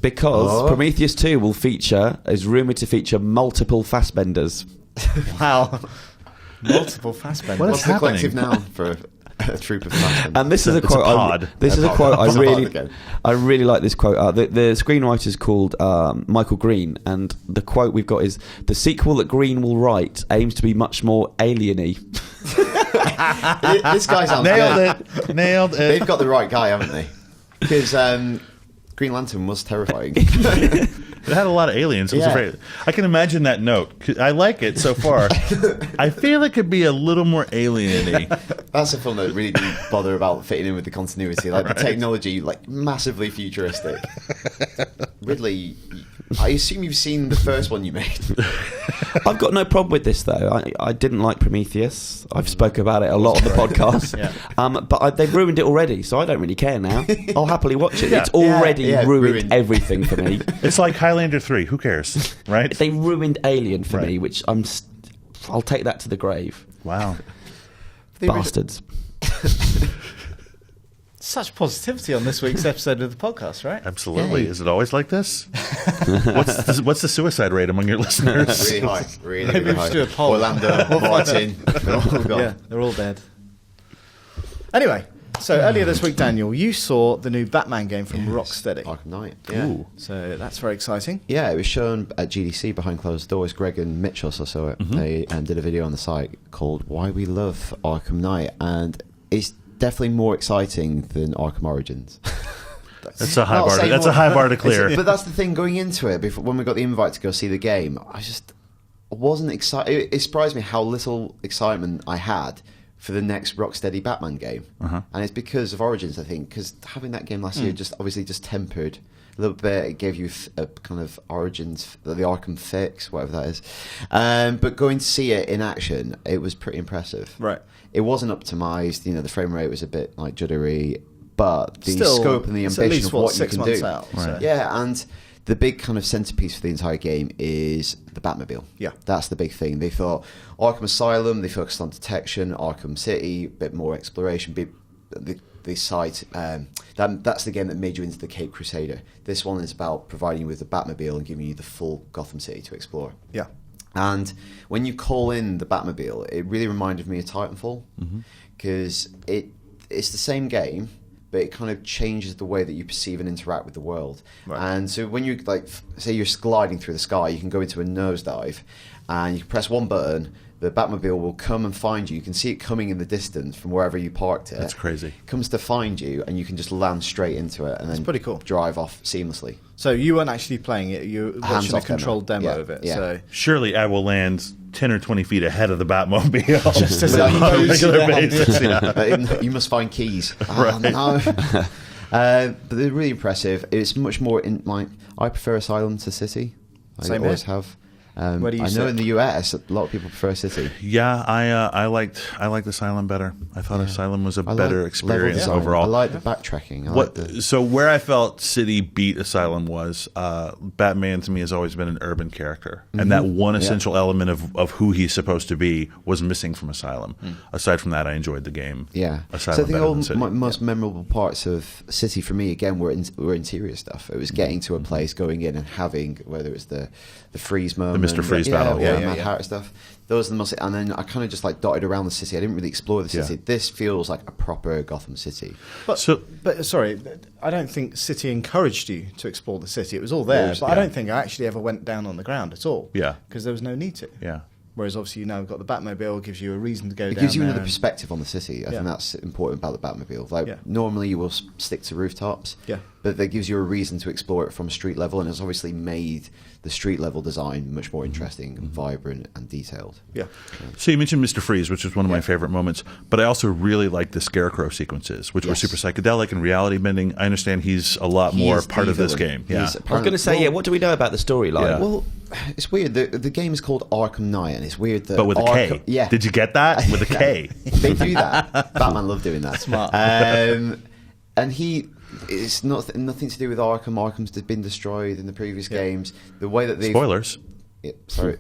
Speaker 3: Because
Speaker 2: Oh.
Speaker 3: Prometheus 2 is rumoured to feature multiple Fassbenders.
Speaker 1: Wow. Multiple Fassbenders.
Speaker 4: What is
Speaker 2: What's the
Speaker 4: happening?
Speaker 2: collective noun for a troop of Fassbenders?
Speaker 3: And this is a
Speaker 4: It's a
Speaker 3: quote.
Speaker 4: pod.
Speaker 3: This is a
Speaker 2: pod.
Speaker 3: quote
Speaker 2: It's a pod again.
Speaker 3: I really like this quote. The screenwriter is called Michael Green, and the quote we've got is: "The sequel that Green will write aims to be much more alien-y."
Speaker 2: This guy sounds good.
Speaker 4: Nailed it.
Speaker 2: They've got the right guy, haven't they? Because Green Lantern was terrifying.
Speaker 4: It had a lot of aliens. I can imagine that note. I like it so far. I feel it could be a little more alien-y.
Speaker 2: That's a film that really didn't bother about fitting in with the continuity. Like the technology, like massively futuristic. Ridley, I assume you've seen the first one you made.
Speaker 3: I've got no problem with this though. I didn't like Prometheus. I've spoke about it a lot on the podcast. But they've ruined it already, so I don't really care now. I'll happily watch it. It's already ruined everything for me.
Speaker 4: It's like Highlander 3. Who cares, right?
Speaker 3: They ruined Alien for me, which I'll take that to the grave.
Speaker 4: Wow.
Speaker 3: Bastards.
Speaker 1: Such positivity on this week's episode of the podcast, right?
Speaker 4: Absolutely.
Speaker 2: Yay.
Speaker 4: Is it always like this? What's the suicide rate among your listeners?
Speaker 2: Really high. Really,
Speaker 1: Maybe
Speaker 2: really
Speaker 1: we
Speaker 2: high.
Speaker 1: should do a poll.
Speaker 2: Orlando, Martin, they're all gone.
Speaker 1: Yeah, they're all dead. Anyway, so earlier this week, Daniel, you saw the new Batman game from Rocksteady.
Speaker 2: Arkham Knight. Yeah.
Speaker 4: Ooh.
Speaker 1: So that's very exciting.
Speaker 2: Yeah, it was shown at GDC behind closed doors. Greg and Mitch also saw it. They did a video on the site called Why We Love Arkham Knight, and it's definitely more exciting than Arkham Origins.
Speaker 4: That's a high bar to clear.
Speaker 2: But that's the thing, going into it, when we got the invite to go see the game, I wasn't excited. It surprised me how little excitement I had for the next Rocksteady Batman game. And it's because of Origins, I think, because having that game last year just tempered a little bit. It gave you a kind of Origins, the Arkham fix, whatever that is. But going to see it in action, it was pretty impressive.
Speaker 1: Right.
Speaker 2: It wasn't optimized. The frame rate was a bit like juddery, but the
Speaker 1: Still,
Speaker 2: scope and the
Speaker 1: it's at
Speaker 2: ambition
Speaker 1: least,
Speaker 2: of what you
Speaker 1: 6
Speaker 2: can
Speaker 1: months
Speaker 2: do.
Speaker 1: out, so.
Speaker 2: Yeah, and the big kind of centerpiece for the entire game is the Batmobile.
Speaker 1: Yeah.
Speaker 2: That's the big thing. They thought Arkham Asylum, they focused on detection. Arkham City, a bit more exploration. The site, that's the game that made you into the Cape Crusader. This one is about providing you with the Batmobile and giving you the full Gotham City to explore.
Speaker 1: Yeah.
Speaker 2: And when you call in the Batmobile, it really reminded me of Titanfall, because it's the same game, but it kind of changes the way that you perceive and interact with the world. Right. And so when you, say you're gliding through the sky, you can go into a nosedive, and you can press one button, the Batmobile will come and find you. You can see it coming in the distance from wherever you parked it.
Speaker 4: That's crazy.
Speaker 2: It comes to find you, and you can just land straight into it and then
Speaker 1: pretty cool.
Speaker 2: Drive off seamlessly.
Speaker 1: So you weren't actually playing it, you were watching a controlled demo of it.
Speaker 2: Yeah.
Speaker 1: So
Speaker 4: surely I will land 10 or 20 feet ahead of the Batmobile.
Speaker 1: Just as
Speaker 4: on a regular basis. Yeah.
Speaker 2: You must find keys.
Speaker 4: Right.
Speaker 2: No. But they're really impressive. It's much more I prefer Asylum to City.
Speaker 1: Same
Speaker 2: always
Speaker 1: here.
Speaker 2: have.
Speaker 1: Where do you
Speaker 2: I
Speaker 1: sit?
Speaker 2: know in the US a lot of people prefer City.
Speaker 4: Yeah, I liked Asylum better. I thought Asylum was a better experience
Speaker 2: level design.
Speaker 4: overall.
Speaker 2: I like the backtracking.
Speaker 4: So where I felt City beat Asylum was Batman to me has always been an urban character, and that one essential element of who he's supposed to be was missing from Asylum. Aside from that, I enjoyed the game.
Speaker 2: Yeah.
Speaker 4: Asylum
Speaker 2: So I think
Speaker 4: better
Speaker 2: all
Speaker 4: than City.
Speaker 2: most memorable parts of City for me again were interior stuff. It was getting to a place, going in and having, whether it's the freeze moment,
Speaker 4: Mr. Freeze battle,
Speaker 2: Mad Hatter stuff. Those are the most, and then I kind of just dotted around the city. I didn't really explore the city.
Speaker 4: Yeah.
Speaker 2: This feels like a proper Gotham City.
Speaker 1: But sorry, I don't think City encouraged you to explore the city. It was all there, but I don't think I actually ever went down on the ground at all.
Speaker 4: Yeah.
Speaker 1: Because there was no need to.
Speaker 4: Yeah.
Speaker 1: Whereas obviously you now got the Batmobile, gives you a reason to go down
Speaker 2: It gives you
Speaker 1: there
Speaker 2: another
Speaker 1: and-
Speaker 2: perspective on the city. I think that's important about the Batmobile. Normally you will stick to rooftops,
Speaker 1: Yeah.
Speaker 2: but that gives you a reason to explore it from street level, and it's obviously made the street level design much more interesting, and vibrant, and detailed.
Speaker 1: Yeah.
Speaker 4: So you mentioned Mr. Freeze, which is one of my favorite moments, but I also really like the Scarecrow sequences, which were super psychedelic and reality bending. I understand he's a lot more part of this game. Yeah.
Speaker 3: I was going to say, what do we know about the storyline?
Speaker 4: Yeah.
Speaker 2: Well, it's weird. The game is called Arkham Knight, and it's weird that
Speaker 4: But with a K.
Speaker 2: Yeah.
Speaker 4: Did you get that? With a K.
Speaker 2: They do that. Batman love doing that.
Speaker 1: Smart.
Speaker 2: And it's nothing to do with Arkham. Arkham's been destroyed in the previous games. The way that they
Speaker 4: Spoilers.
Speaker 2: Sorry.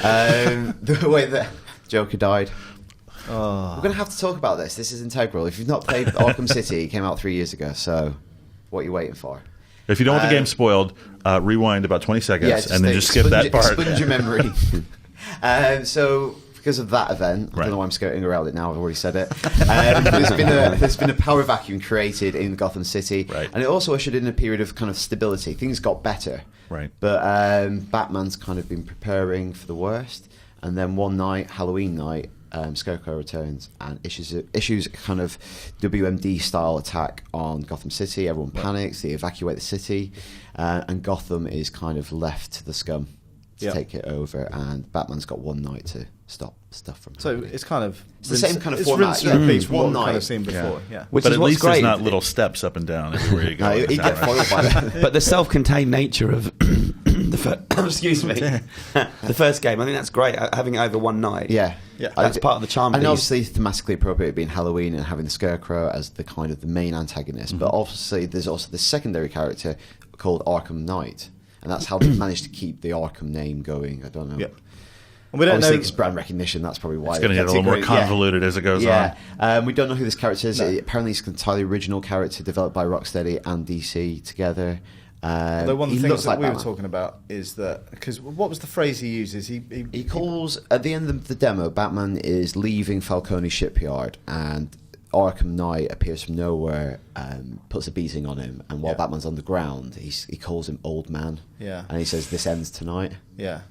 Speaker 2: The way that Joker died.
Speaker 1: Oh.
Speaker 2: We're going to have to talk about this. This is integral. If you've not played Arkham City, it came out 3 years ago. So, what are you waiting for?
Speaker 4: If you don't want the game spoiled, rewind about 20 seconds and then just skip that part.
Speaker 2: Sponge your memory. So, because of that event, I don't know why I'm skirting around it now. I've already said it. There's been a power vacuum created in Gotham City, and it also ushered in a period of kind of stability. Things got better,
Speaker 4: right?
Speaker 2: But Batman's kind of been preparing for the worst, and then one night, Halloween night, Scarecrow returns and issues a kind of WMD style attack on Gotham City. Everyone panics. They evacuate the city, and Gotham is kind of left to the scum to take it over. And Batman's got one night to stop stuff from happening.
Speaker 1: It's kind of
Speaker 2: the same kind of
Speaker 1: it's
Speaker 2: format.
Speaker 1: rinse and repeat
Speaker 2: One
Speaker 1: what we've
Speaker 2: night.
Speaker 1: kind of seen before.
Speaker 3: Which
Speaker 4: but
Speaker 3: is
Speaker 4: at
Speaker 3: what's
Speaker 4: least
Speaker 3: great.
Speaker 4: there's not little steps up and down everywhere you go.
Speaker 2: No, he'd get foiled by that.
Speaker 3: But the self-contained nature of excuse me, the first game, I think that's great. Having it over one night.
Speaker 2: Yeah.
Speaker 3: That's part of the charm.
Speaker 2: And obviously thematically appropriate being Halloween and having the Scarecrow as the kind of the main antagonist. But obviously there's also the secondary character called Arkham Knight. And that's how they managed to keep the Arkham name going. I don't know.
Speaker 1: Yep. And we don't
Speaker 2: Obviously,
Speaker 1: know
Speaker 2: because brand recognition, that's probably why.
Speaker 4: It's going to get a little more convoluted as it goes on.
Speaker 2: We don't know who this character is. Apparently, it's an entirely original character developed by Rocksteady and DC together.
Speaker 1: Although one of the
Speaker 2: he
Speaker 1: things
Speaker 2: looks
Speaker 1: that
Speaker 2: like
Speaker 1: we were
Speaker 2: Batman.
Speaker 1: talking about is that, because what was the phrase he uses?
Speaker 2: He calls, at the end of the demo, Batman is leaving Falcone shipyard and Arkham Knight appears from nowhere, puts a beating on him, and while Batman's on the ground, he calls him Old Man.
Speaker 1: Yeah.
Speaker 2: And he says, "This ends tonight."
Speaker 1: Yeah.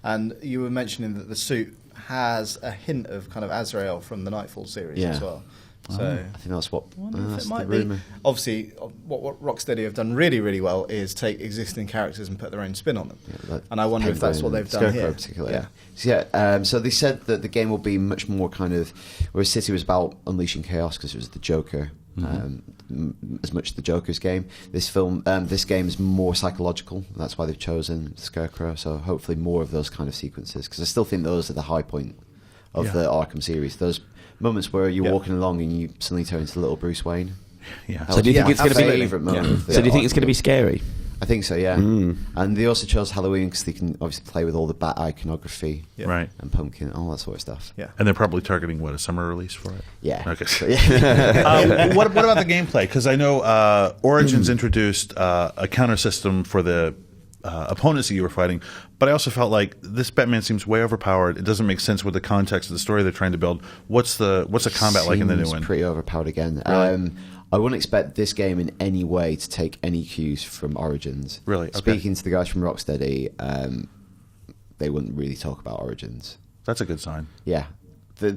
Speaker 1: And you were mentioning that the suit has a hint of kind of Azrael from the Nightfall series as well. So
Speaker 2: I think that's what.
Speaker 1: I wonder if
Speaker 2: That's
Speaker 1: it
Speaker 2: the
Speaker 1: might be.
Speaker 2: rumour.
Speaker 1: Obviously, what Rocksteady have done really, really well is take existing characters and put their own spin on them.
Speaker 2: Like
Speaker 1: And I wonder if that's what
Speaker 2: Penguin
Speaker 1: they've
Speaker 2: and
Speaker 1: done
Speaker 2: Scarecrow
Speaker 1: here.
Speaker 2: particularly.
Speaker 1: Yeah.
Speaker 2: So they said that the game will be much more kind of, whereas City was about unleashing chaos because it was the Joker, as much as the Joker's game. This game is more psychological. And that's why they've chosen Scarecrow. So hopefully more of those kind of sequences, because I still think those are the high point of the Arkham series. Those moments where you're walking along and you suddenly turn into little Bruce Wayne.
Speaker 4: Yeah.
Speaker 3: So do you think it's going to be?
Speaker 2: Favourite moment of the
Speaker 3: So do you think it's
Speaker 2: Arkham
Speaker 3: going to be
Speaker 2: games.
Speaker 3: scary?
Speaker 2: I think so, yeah. And they also chose Halloween because they can obviously play with all the bat iconography
Speaker 4: Right.
Speaker 2: and pumpkin, all that sort of stuff.
Speaker 1: Yeah.
Speaker 4: And they're probably targeting, what, a summer release for it?
Speaker 2: Yeah.
Speaker 4: Okay.
Speaker 2: So, yeah.
Speaker 4: What about the gameplay? Because I know Origins introduced a counter system for the opponents that you were fighting, but I also felt like this Batman seems way overpowered. It doesn't make sense with the context of the story they're trying to build. What's the combat like in the new
Speaker 2: Seems
Speaker 4: one?
Speaker 2: pretty overpowered again.
Speaker 4: Really?
Speaker 2: I wouldn't expect this game in any way to take any cues from Origins.
Speaker 4: Really? Okay.
Speaker 2: Speaking to the guys from Rocksteady, they wouldn't really talk about Origins.
Speaker 4: That's a good sign.
Speaker 2: Yeah. When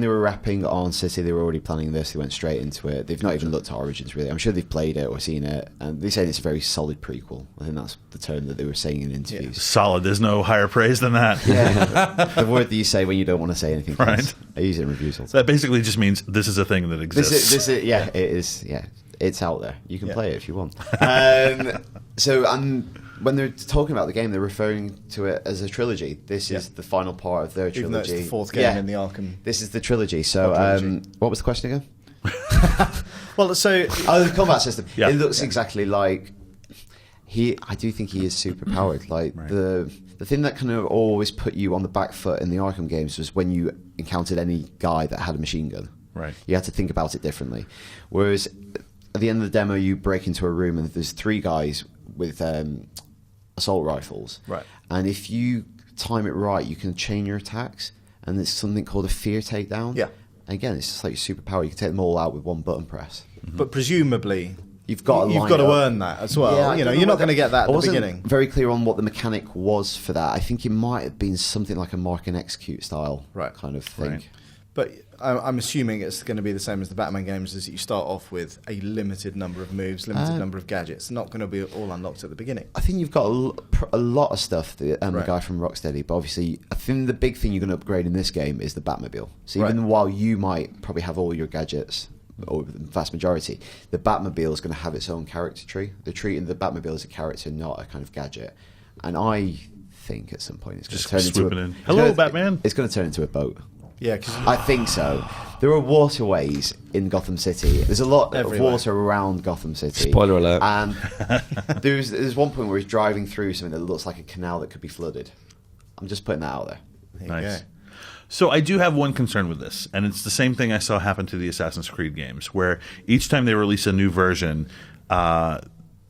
Speaker 2: they were wrapping on City, they were already planning this. They went straight into it. They've not even looked at Origins, really. I'm sure they've played it or seen it. And they say it's a very solid prequel. I think that's the term that they were saying in interviews.
Speaker 4: Solid. There's no higher praise than that.
Speaker 2: Yeah. The word that you say when you don't want to say anything.
Speaker 4: Right.
Speaker 2: Else. I use it in reviews all the
Speaker 4: So that basically just means this is a thing that exists.
Speaker 2: This is, yeah, it is. Yeah, it's out there. You can play it if you want. When they're talking about the game, they're referring to it as a trilogy. This is the final part of their trilogy.
Speaker 1: Even though it's the fourth game in the Arkham.
Speaker 2: This is the trilogy. So, what was the question again?
Speaker 1: Well, so
Speaker 2: The combat system.
Speaker 4: Yeah.
Speaker 2: It looks exactly like I do think he is super powered. Like the thing that kind of always put you on the back foot in the Arkham games was when you encountered any guy that had a machine gun.
Speaker 4: Right.
Speaker 2: You had to think about it differently. Whereas at the end of the demo, you break into a room and there's three guys with assault rifles.
Speaker 1: Right.
Speaker 2: And if you time it right, you can chain your attacks. And there's something called a fear takedown.
Speaker 1: Yeah.
Speaker 2: And again, it's just like your superpower. You can take them all out with one button press.
Speaker 1: but presumably
Speaker 2: You've got
Speaker 1: to earn that as well.
Speaker 2: Yeah, I
Speaker 1: you're
Speaker 2: don't know
Speaker 1: not
Speaker 2: whether-
Speaker 1: going to get that at
Speaker 2: I
Speaker 1: the
Speaker 2: wasn't
Speaker 1: beginning.
Speaker 2: very clear on what the mechanic was for that. I think it might have been something like a mark and execute style kind of thing.
Speaker 4: Right.
Speaker 1: But I'm assuming it's going to be the same as the Batman games, is that you start off with a limited number of moves, limited number of gadgets. Not going to be all unlocked at the beginning.
Speaker 2: I think you've got a lot of stuff, the guy from Rocksteady, but obviously I think the big thing you're going to upgrade in this game is the Batmobile. So even while you might probably have all your gadgets, or the vast majority, the Batmobile is going to have its own character tree. They're treating the Batmobile as a character, not a kind of gadget. And I think at some point it's going
Speaker 4: Just
Speaker 2: to turn into
Speaker 4: swooping in. Hello, Batman.
Speaker 2: It's going to turn into a boat.
Speaker 1: Yeah, because
Speaker 2: I think so. There are waterways in Gotham City. There's a lot
Speaker 1: Everywhere.
Speaker 2: of water around Gotham City.
Speaker 3: Spoiler alert.
Speaker 2: And there's one point where he's driving through something that looks like a canal that could be flooded. I'm just putting that out there.
Speaker 4: Nice. So I do have one concern with this, and it's the same thing I saw happen to the Assassin's Creed games, where each time they release a new version,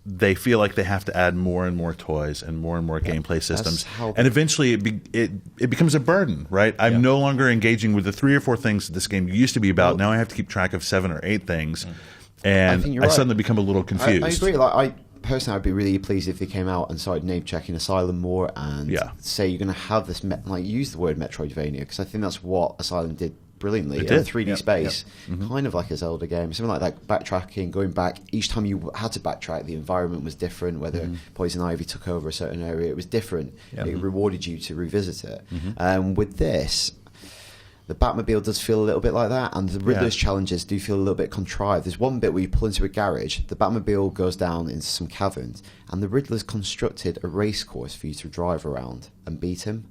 Speaker 4: they feel like they have to add more and more toys and more gameplay systems, and eventually it becomes a burden, right? I'm no longer engaging with the 3 or 4 things that this game used to be about. Now I have to keep track of 7 or 8 things, and I suddenly become a little confused.
Speaker 2: I agree. Like personally, I'd be really pleased if they came out and started name checking Asylum more and say you're going to have this use the word Metroidvania, because I think that's what Asylum did brilliantly in a 3D space, kind of like a Zelda game, something like that. Backtracking, going back, each time you had to backtrack, the environment was different. Whether Poison Ivy took over a certain area, it was different. It rewarded you to revisit it. With this, the Batmobile does feel a little bit like that, and the Riddler's challenges do feel a little bit contrived. There's one bit where you pull into a garage, the Batmobile goes down into some caverns, and the Riddler's constructed a race course for you to drive around and beat him.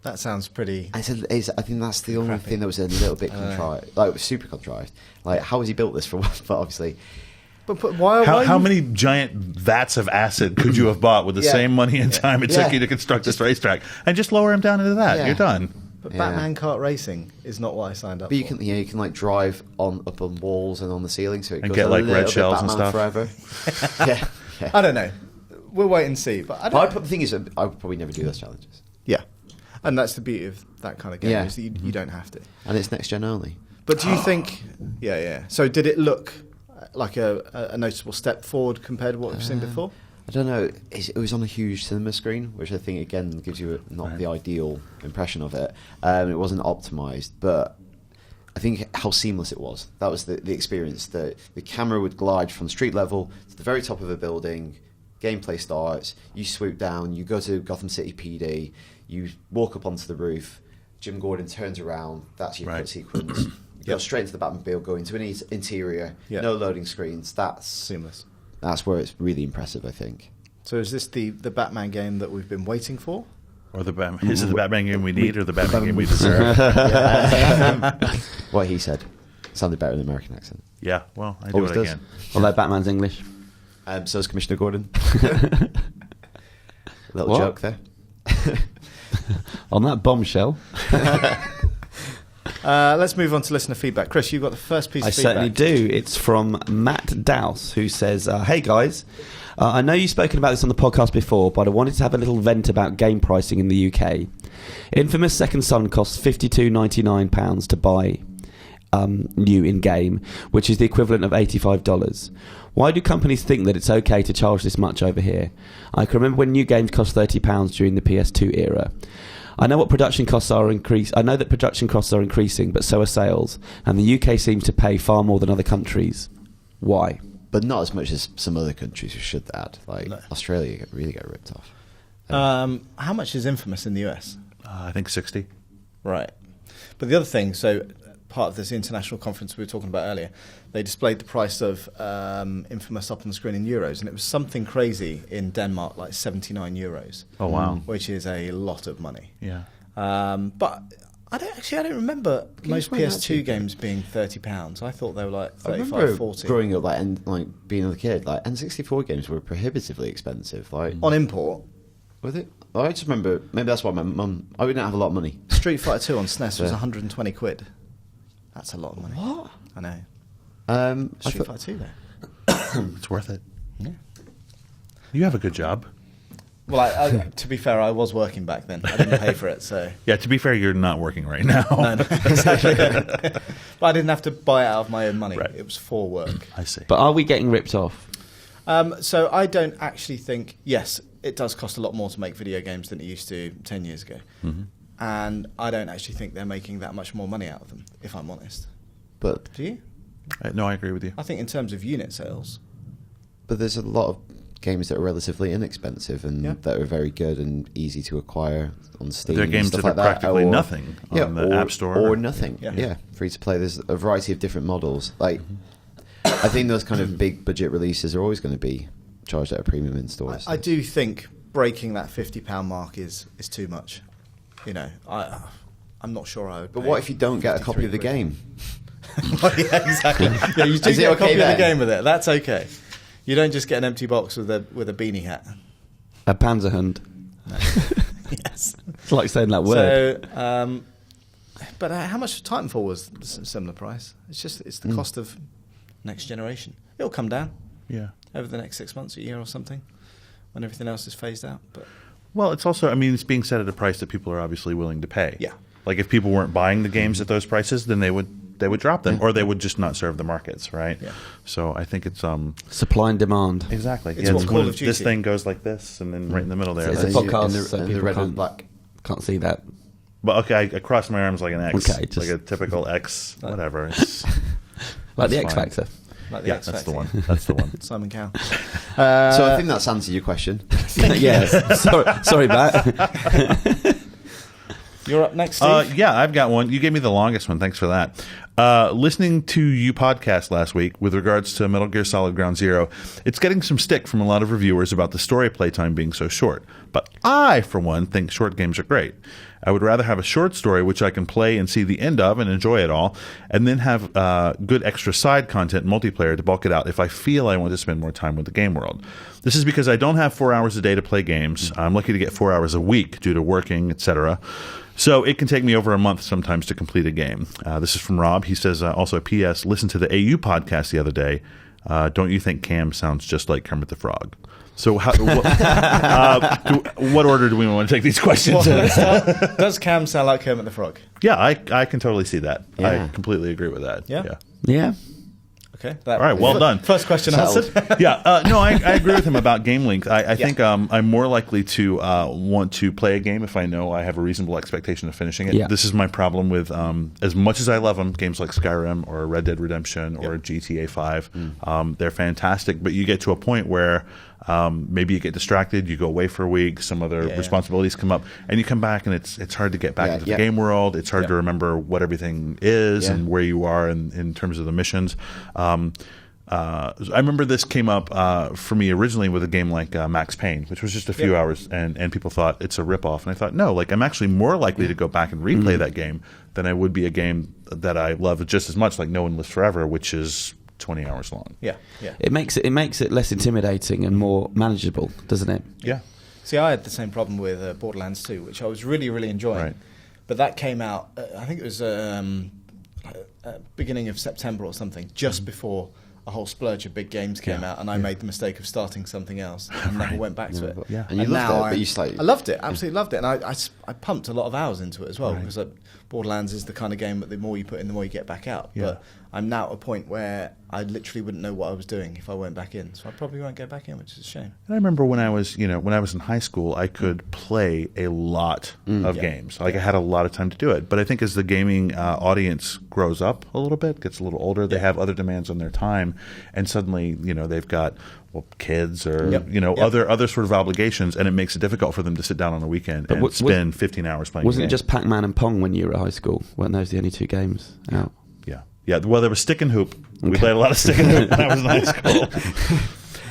Speaker 1: That sounds pretty.
Speaker 2: I think that's the only thing that was a little bit contrived, like super contrived. Like, how has he built this for? But obviously,
Speaker 1: but why?
Speaker 4: How many giant vats of acid could you have bought with the same money and time it took you to construct this racetrack? And just lower him down into that. Yeah. You're done.
Speaker 1: But Batman kart racing is not what I signed up for.
Speaker 2: But you can like drive up on walls and on the ceiling, so it goes
Speaker 4: get
Speaker 2: a
Speaker 4: like
Speaker 2: little
Speaker 4: red shells
Speaker 2: bit
Speaker 4: and
Speaker 2: Batman
Speaker 4: stuff.
Speaker 2: Forever.
Speaker 1: I don't know. We'll wait and see. But
Speaker 2: the thing is, I would probably never do those challenges.
Speaker 1: Yeah. And that's the beauty of that kind of game, is that you don't have to.
Speaker 2: And it's next gen only.
Speaker 1: But do you think... Yeah. So did it look like a noticeable step forward compared to what we've seen before?
Speaker 2: I don't know. It was on a huge cinema screen, which I think, again, gives you not the ideal impression of it. It wasn't optimized, but I think how seamless it was. That was the experience. The camera would glide from street level to the very top of a building. Gameplay starts. You swoop down. You go to Gotham City PD. You walk up onto the roof. Jim Gordon turns around. That's your cut sequence. You go straight into the Batmobile, go into an interior. No loading screens. That's
Speaker 1: seamless.
Speaker 2: That's where it's really impressive, I think.
Speaker 1: So is this the Batman game that we've been waiting for?
Speaker 4: Or is it the Batman game we need, or the Batman game we deserve?
Speaker 2: What he said sounded better in the American accent.
Speaker 4: Yeah, well, I do it again.
Speaker 3: Although Batman's English.
Speaker 2: So is Commissioner Gordon. Little joke there.
Speaker 3: On that bombshell.
Speaker 1: Let's move on to listener feedback. Chris, you've got the first piece of feedback.
Speaker 3: I certainly do. It's from Matt Dowse, who says, hey guys, I know you've spoken about this on the podcast before, but I wanted to have a little vent about game pricing in the UK. Infamous Second Son costs £52.99 to buy new in-game, which is the equivalent of $85. Why do companies think that it's okay to charge this much over here? I can remember when new games cost £30 during the PS2 era. I know that production costs are increasing, but so are sales, and the UK seems to pay far more than other countries. Why?
Speaker 2: But not as much as some other countries who should add. Like Australia really get ripped off.
Speaker 1: How much is Infamous in the US?
Speaker 4: I think 60.
Speaker 1: Right. But the other thing, so part of this international conference we were talking about earlier, they displayed the price of Infamous up on the screen in euros, and it was something crazy in Denmark, like 79 euros.
Speaker 4: Oh, wow.
Speaker 1: Which is a lot of money.
Speaker 4: Yeah.
Speaker 1: But I don't remember most PS2 games being £30. I thought they were like 35, 40.
Speaker 2: Growing up, being a kid, like N64 games were prohibitively expensive. Like
Speaker 1: on import.
Speaker 2: Was it? I just remember, maybe that's why my mum, I didn't have a lot of money.
Speaker 1: Street Fighter 2 on SNES was 120 quid. That's a lot of money.
Speaker 2: What?
Speaker 1: I know. Street Fighter 2 there.
Speaker 4: It's worth it.
Speaker 1: Yeah.
Speaker 4: You have a good job.
Speaker 1: Well, to be fair, I was working back then. I didn't pay for it, so...
Speaker 4: Yeah, to be fair, you're not working right now.
Speaker 1: No, exactly. But I didn't have to buy it out of my own money.
Speaker 4: Right.
Speaker 1: It was for work.
Speaker 4: I see.
Speaker 3: But are we getting ripped off?
Speaker 1: So I don't actually think... Yes, it does cost a lot more to make video games than it used to 10 years ago. Mm-hmm. And I don't actually think they're making that much more money out of them, if I'm honest.
Speaker 2: But
Speaker 1: do you?
Speaker 4: No, I agree with you.
Speaker 1: I think in terms of unit sales...
Speaker 2: But there's a lot of games that are relatively inexpensive and that are very good and easy to acquire on Steam.
Speaker 4: There are games that are practically nothing on the App Store.
Speaker 2: Or nothing. Yeah, free to play. There's a variety of different models. Like, I think those kind of big budget releases are always going to be charged at a premium in stores.
Speaker 1: I do think breaking that £50 mark is too much. You know, I'm not sure I would.
Speaker 2: But what if you don't get a copy of the game?
Speaker 1: Well, yeah, exactly. Yeah, you do get a copy of the game with it. That's okay. You don't just get an empty box with a beanie hat.
Speaker 3: A Panzerhund.
Speaker 1: No. Yes.
Speaker 3: It's like saying that word.
Speaker 1: So, but how much Titanfall was a similar price? It's the cost of next generation. It'll come down.
Speaker 4: Yeah.
Speaker 1: Over the next 6 months, a year or something, when everything else is phased out. But
Speaker 4: well, it's also, I mean, it's being set at a price that people are obviously willing to pay.
Speaker 1: Yeah.
Speaker 4: Like if people weren't buying the games at those prices, then they would drop them, or they would just not serve the markets, right?
Speaker 1: Yeah.
Speaker 4: So I think it's
Speaker 3: supply and demand.
Speaker 4: exactly.
Speaker 1: It's what Call of
Speaker 4: This
Speaker 1: Duty.
Speaker 4: thing goes like this, and then right in the middle there.
Speaker 3: It's a
Speaker 4: that's-
Speaker 3: podcast,
Speaker 2: in the-
Speaker 3: so
Speaker 2: in the
Speaker 3: people
Speaker 2: red and
Speaker 3: can't,
Speaker 2: black.
Speaker 3: can't see that.
Speaker 4: But okay, I crossed my arms like an X,
Speaker 3: Okay, just-
Speaker 4: like a typical X, whatever. It's,
Speaker 3: Like the
Speaker 4: That's
Speaker 3: X
Speaker 4: fine.
Speaker 3: Factor.
Speaker 1: Like the
Speaker 4: yeah,
Speaker 1: X
Speaker 4: that's the
Speaker 1: Factor.
Speaker 4: one. That's the one.
Speaker 1: Simon Cowell.
Speaker 2: So I think that's answered your question.
Speaker 3: Yes. Sorry, Matt.
Speaker 1: You're up next, Steve.
Speaker 4: Yeah, I've got one. You gave me the longest one. Thanks for that. Listening to you podcast last week with regards to Metal Gear Solid Ground Zero, it's getting some stick from a lot of reviewers about the story playtime being so short. But I, for one, think short games are great. I would rather have a short story which I can play and see the end of and enjoy it all, and then have good extra side content and multiplayer to bulk it out if I feel I want to spend more time with the game world. This is because I don't have 4 hours a day to play games. I'm lucky to get 4 hours a week due to working, etc. So it can take me over a month sometimes to complete a game. This is from Rob. He says, also, P.S., listen to the AU podcast the other day. Don't you think Cam sounds just like Kermit the Frog? So what order do we want to take these questions in?
Speaker 1: Does Cam sound like Kermit the Frog?
Speaker 4: Yeah, I can totally see that.
Speaker 2: Yeah.
Speaker 4: I completely agree with that.
Speaker 1: Yeah?
Speaker 3: Yeah.
Speaker 1: Okay.
Speaker 4: All right, well done.
Speaker 1: First question
Speaker 2: Settled.
Speaker 1: answered.
Speaker 4: Yeah, no, I agree with him about game length. I think I'm more likely to want to play a game if I know I have a reasonable expectation of finishing it.
Speaker 3: Yeah.
Speaker 4: This is my problem with, as much as I love them, games like Skyrim or Red Dead Redemption or GTA 5, they're fantastic, but you get to a point where maybe you get distracted, you go away for a week, some other responsibilities come up, and you come back and it's hard to get back into the game world. It's hard to remember what everything is and where you are in terms of the missions. I remember this came up for me originally with a game like Max Payne, which was just a few hours, and people thought it's a ripoff. And I thought, no, like I'm actually more likely to go back and replay that game than I would be a game that I love just as much, like No One Lives Forever, which is 20 hours long.
Speaker 1: Yeah.
Speaker 3: It makes it less intimidating and more manageable, doesn't it?
Speaker 4: Yeah.
Speaker 1: See, I had the same problem with Borderlands 2, which I was really, really enjoying.
Speaker 4: Right.
Speaker 1: But that came out, I think it was beginning of September or something, just before a whole splurge of big games came out, and I made the mistake of starting something else and never went back to it.
Speaker 4: Yeah.
Speaker 2: And you loved
Speaker 1: now
Speaker 2: it, but you slightly...
Speaker 1: I loved it, absolutely loved it, and I pumped a lot of hours into it as well, because Borderlands is the kind of game that the more you put in, the more you get back out.
Speaker 4: Yeah.
Speaker 1: But I'm now at a point where I literally wouldn't know what I was doing if I went back in, so I probably won't go back in, which is a shame.
Speaker 4: And I remember when I was in high school, I could play a lot of games. Like I had a lot of time to do it. But I think as the gaming audience grows up a little bit, gets a little older, they have other demands on their time, and suddenly they've got kids or other sort of obligations, and it makes it difficult for them to sit down on a weekend and spend 15 hours playing.
Speaker 3: Wasn't it just Pac-Man and Pong when you were at high school? Weren't those the only two games out?
Speaker 4: Yeah. Well, there was Stick and Hoop. We played a lot of Stick and Hoop when I was in high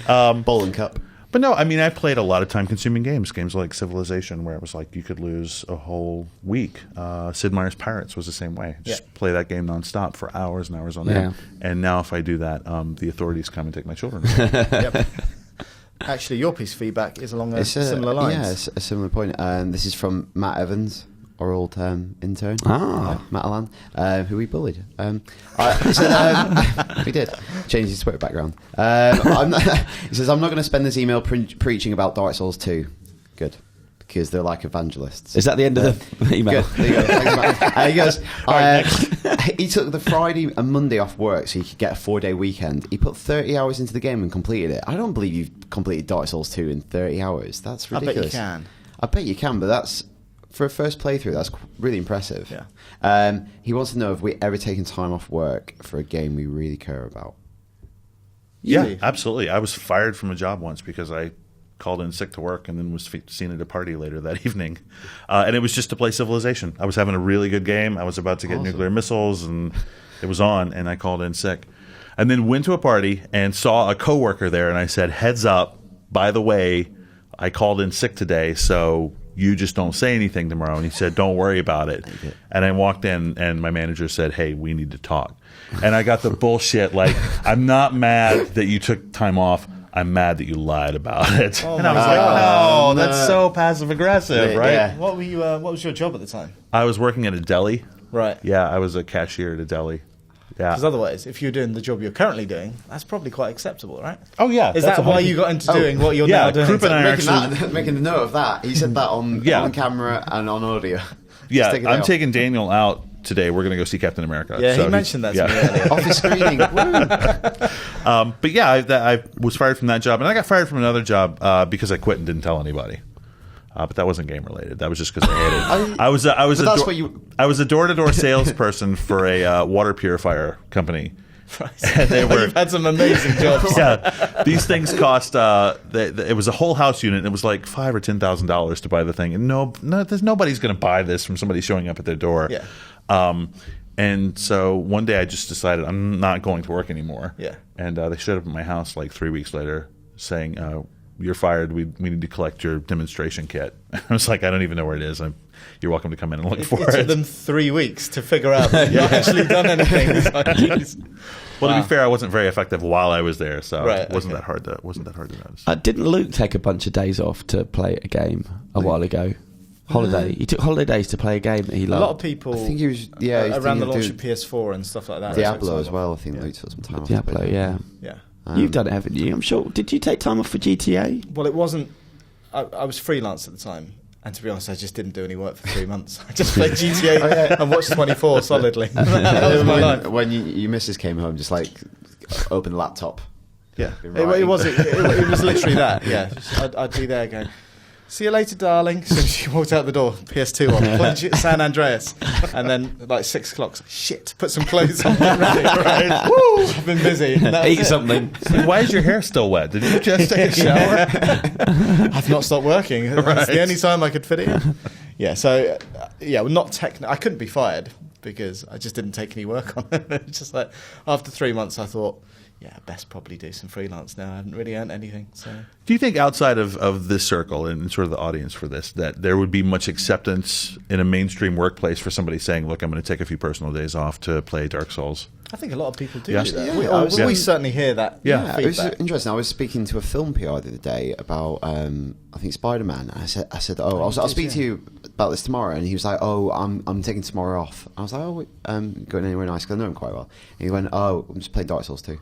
Speaker 4: school.
Speaker 2: Bowl and Cup.
Speaker 4: But no, I mean, I played a lot of time-consuming games like Civilization, where it was like you could lose a whole week. Sid Meier's Pirates was the same way. Just play that game nonstop for hours and hours on end. And now if I do that, the authorities come and take my children.
Speaker 1: Actually, your piece of feedback is along similar lines.
Speaker 2: Yeah, it's a similar point. This is from Matt Evans, our old intern, Matt Allan, who we bullied. We did. Changed his Twitter background. He says, I'm not going to spend this email preaching about Dark Souls 2. Good. Because they're like evangelists.
Speaker 3: Is that the end of the email?
Speaker 2: Good. There you go. Thanks, Matt. He goes, he took the Friday and Monday off work so he could get a 4-day weekend. He put 30 hours into the game and completed it. I don't believe you've completed Dark Souls 2 in 30 hours. That's ridiculous.
Speaker 1: I bet you can,
Speaker 2: but that's... For a first playthrough, that's really impressive.
Speaker 1: Yeah.
Speaker 2: He wants to know if we ever taken time off work for a game we really care about.
Speaker 4: Yeah, absolutely. I was fired from a job once because I called in sick to work and then was seen at a party later that evening. And it was just to play Civilization. I was having a really good game. I was about to get nuclear missiles, and it was on, and I called in sick. And then went to a party and saw a coworker there, and I said, heads up, by the way, I called in sick today, so... you just don't say anything tomorrow. And he said, don't worry about it. And I walked in, and my manager said, hey, we need to talk. And I got the bullshit, like, I'm not mad that you took time off. I'm mad that you lied about it. And I was like, no, that's so passive-aggressive, right?
Speaker 1: Yeah. What was your job at the time?
Speaker 4: I was working at a deli.
Speaker 1: Right.
Speaker 4: Yeah, I was a cashier at a deli. Yeah.
Speaker 1: Because otherwise, if you're doing the job you're currently doing, that's probably quite acceptable, right?
Speaker 4: Oh, yeah.
Speaker 1: Is that why you got into doing what you're now doing?
Speaker 4: Krupp and I
Speaker 2: making a note of that. He said that on camera and on audio.
Speaker 4: Yeah, I'm taking Daniel out today we're going to go see Captain America.
Speaker 1: Yeah,
Speaker 4: So
Speaker 1: he mentioned that to me earlier.
Speaker 2: Office screening. Woo.
Speaker 4: But yeah, I was fired from that job, and I got fired from another job because I quit and didn't tell anybody. But that wasn't game related. That was just because I hated it. I was a door-to-door salesperson for a water purifier company.
Speaker 1: And you've had some amazing jobs.
Speaker 4: Yeah, these things cost. It was a whole house unit. And it was like $5,000 or $10,000 to buy the thing, and nobody's going to buy this from somebody showing up at their door.
Speaker 1: Yeah.
Speaker 4: And so one day I just decided I'm not going to work anymore.
Speaker 1: Yeah.
Speaker 4: And they showed up at my house like 3 weeks later, saying, "You're fired. We need to collect your demonstration kit." I was like, "I don't even know where it is. You're welcome to come in and look for it."
Speaker 1: It took them 3 weeks to figure out that you've actually done anything. It's like, geez.
Speaker 4: Well, to be fair, I wasn't very effective while I was there, so
Speaker 1: Right,
Speaker 4: it wasn't that hard to notice.
Speaker 3: Didn't Luke take a bunch of days off to play a game a while ago? Holiday. He took holiday days to play a game that he
Speaker 1: A
Speaker 3: loved.
Speaker 1: lot of people,
Speaker 2: I think he was, yeah, he's
Speaker 1: around the
Speaker 2: thinking
Speaker 1: launch
Speaker 2: of
Speaker 1: of PS4 and stuff like that.
Speaker 2: Diablo as
Speaker 1: So-
Speaker 2: well. I think Luke took some time off.
Speaker 3: Diablo, yeah.
Speaker 1: Yeah.
Speaker 3: You've done it, haven't you? I'm sure. Did you take time off for GTA?
Speaker 1: Well, it wasn't. I was freelance at the time, and to be honest, I just didn't do any work for 3 months. I just played GTA and watched 24 solidly. That was my life.
Speaker 2: When your missus came home, just like open the laptop.
Speaker 1: Yeah,
Speaker 2: Been
Speaker 1: it
Speaker 2: writing.
Speaker 1: was literally that. Yeah, I'd be there going, "See you later, darling." So she walked out the door, PS2 on, playing San Andreas, and then like 6 o'clock, shit, put some clothes on, get ready. Right. Woo, I've been busy. And that was
Speaker 3: Eat
Speaker 1: it.
Speaker 3: something.
Speaker 4: Why is your hair still wet? Did you just take a shower?
Speaker 1: I've not stopped working. It's the only time I could fit it in. Yeah, so well, not I couldn't be fired because I just didn't take any work on it. It's just like after 3 months, I thought, yeah, best probably do some freelance now. I haven't really earned anything. So,
Speaker 4: Do you think outside of this circle and sort of the audience for this, that there would be much acceptance in a mainstream workplace for somebody saying, "Look, I'm going to take a few personal days off to play Dark Souls"?
Speaker 1: I think a lot of people do
Speaker 4: Yeah.
Speaker 1: do that.
Speaker 2: Yeah,
Speaker 1: We certainly hear that.
Speaker 4: Yeah.
Speaker 2: It was
Speaker 1: feedback.
Speaker 2: interesting. I was speaking to a film PR the other day about, I think Spider-Man. And I said, I'll speak to you about this tomorrow. And he was like, "Oh, I'm taking tomorrow off." I was like, "Oh, going anywhere nice?" Because I know him quite well. And he went, "Oh, I'm just playing Dark Souls 2."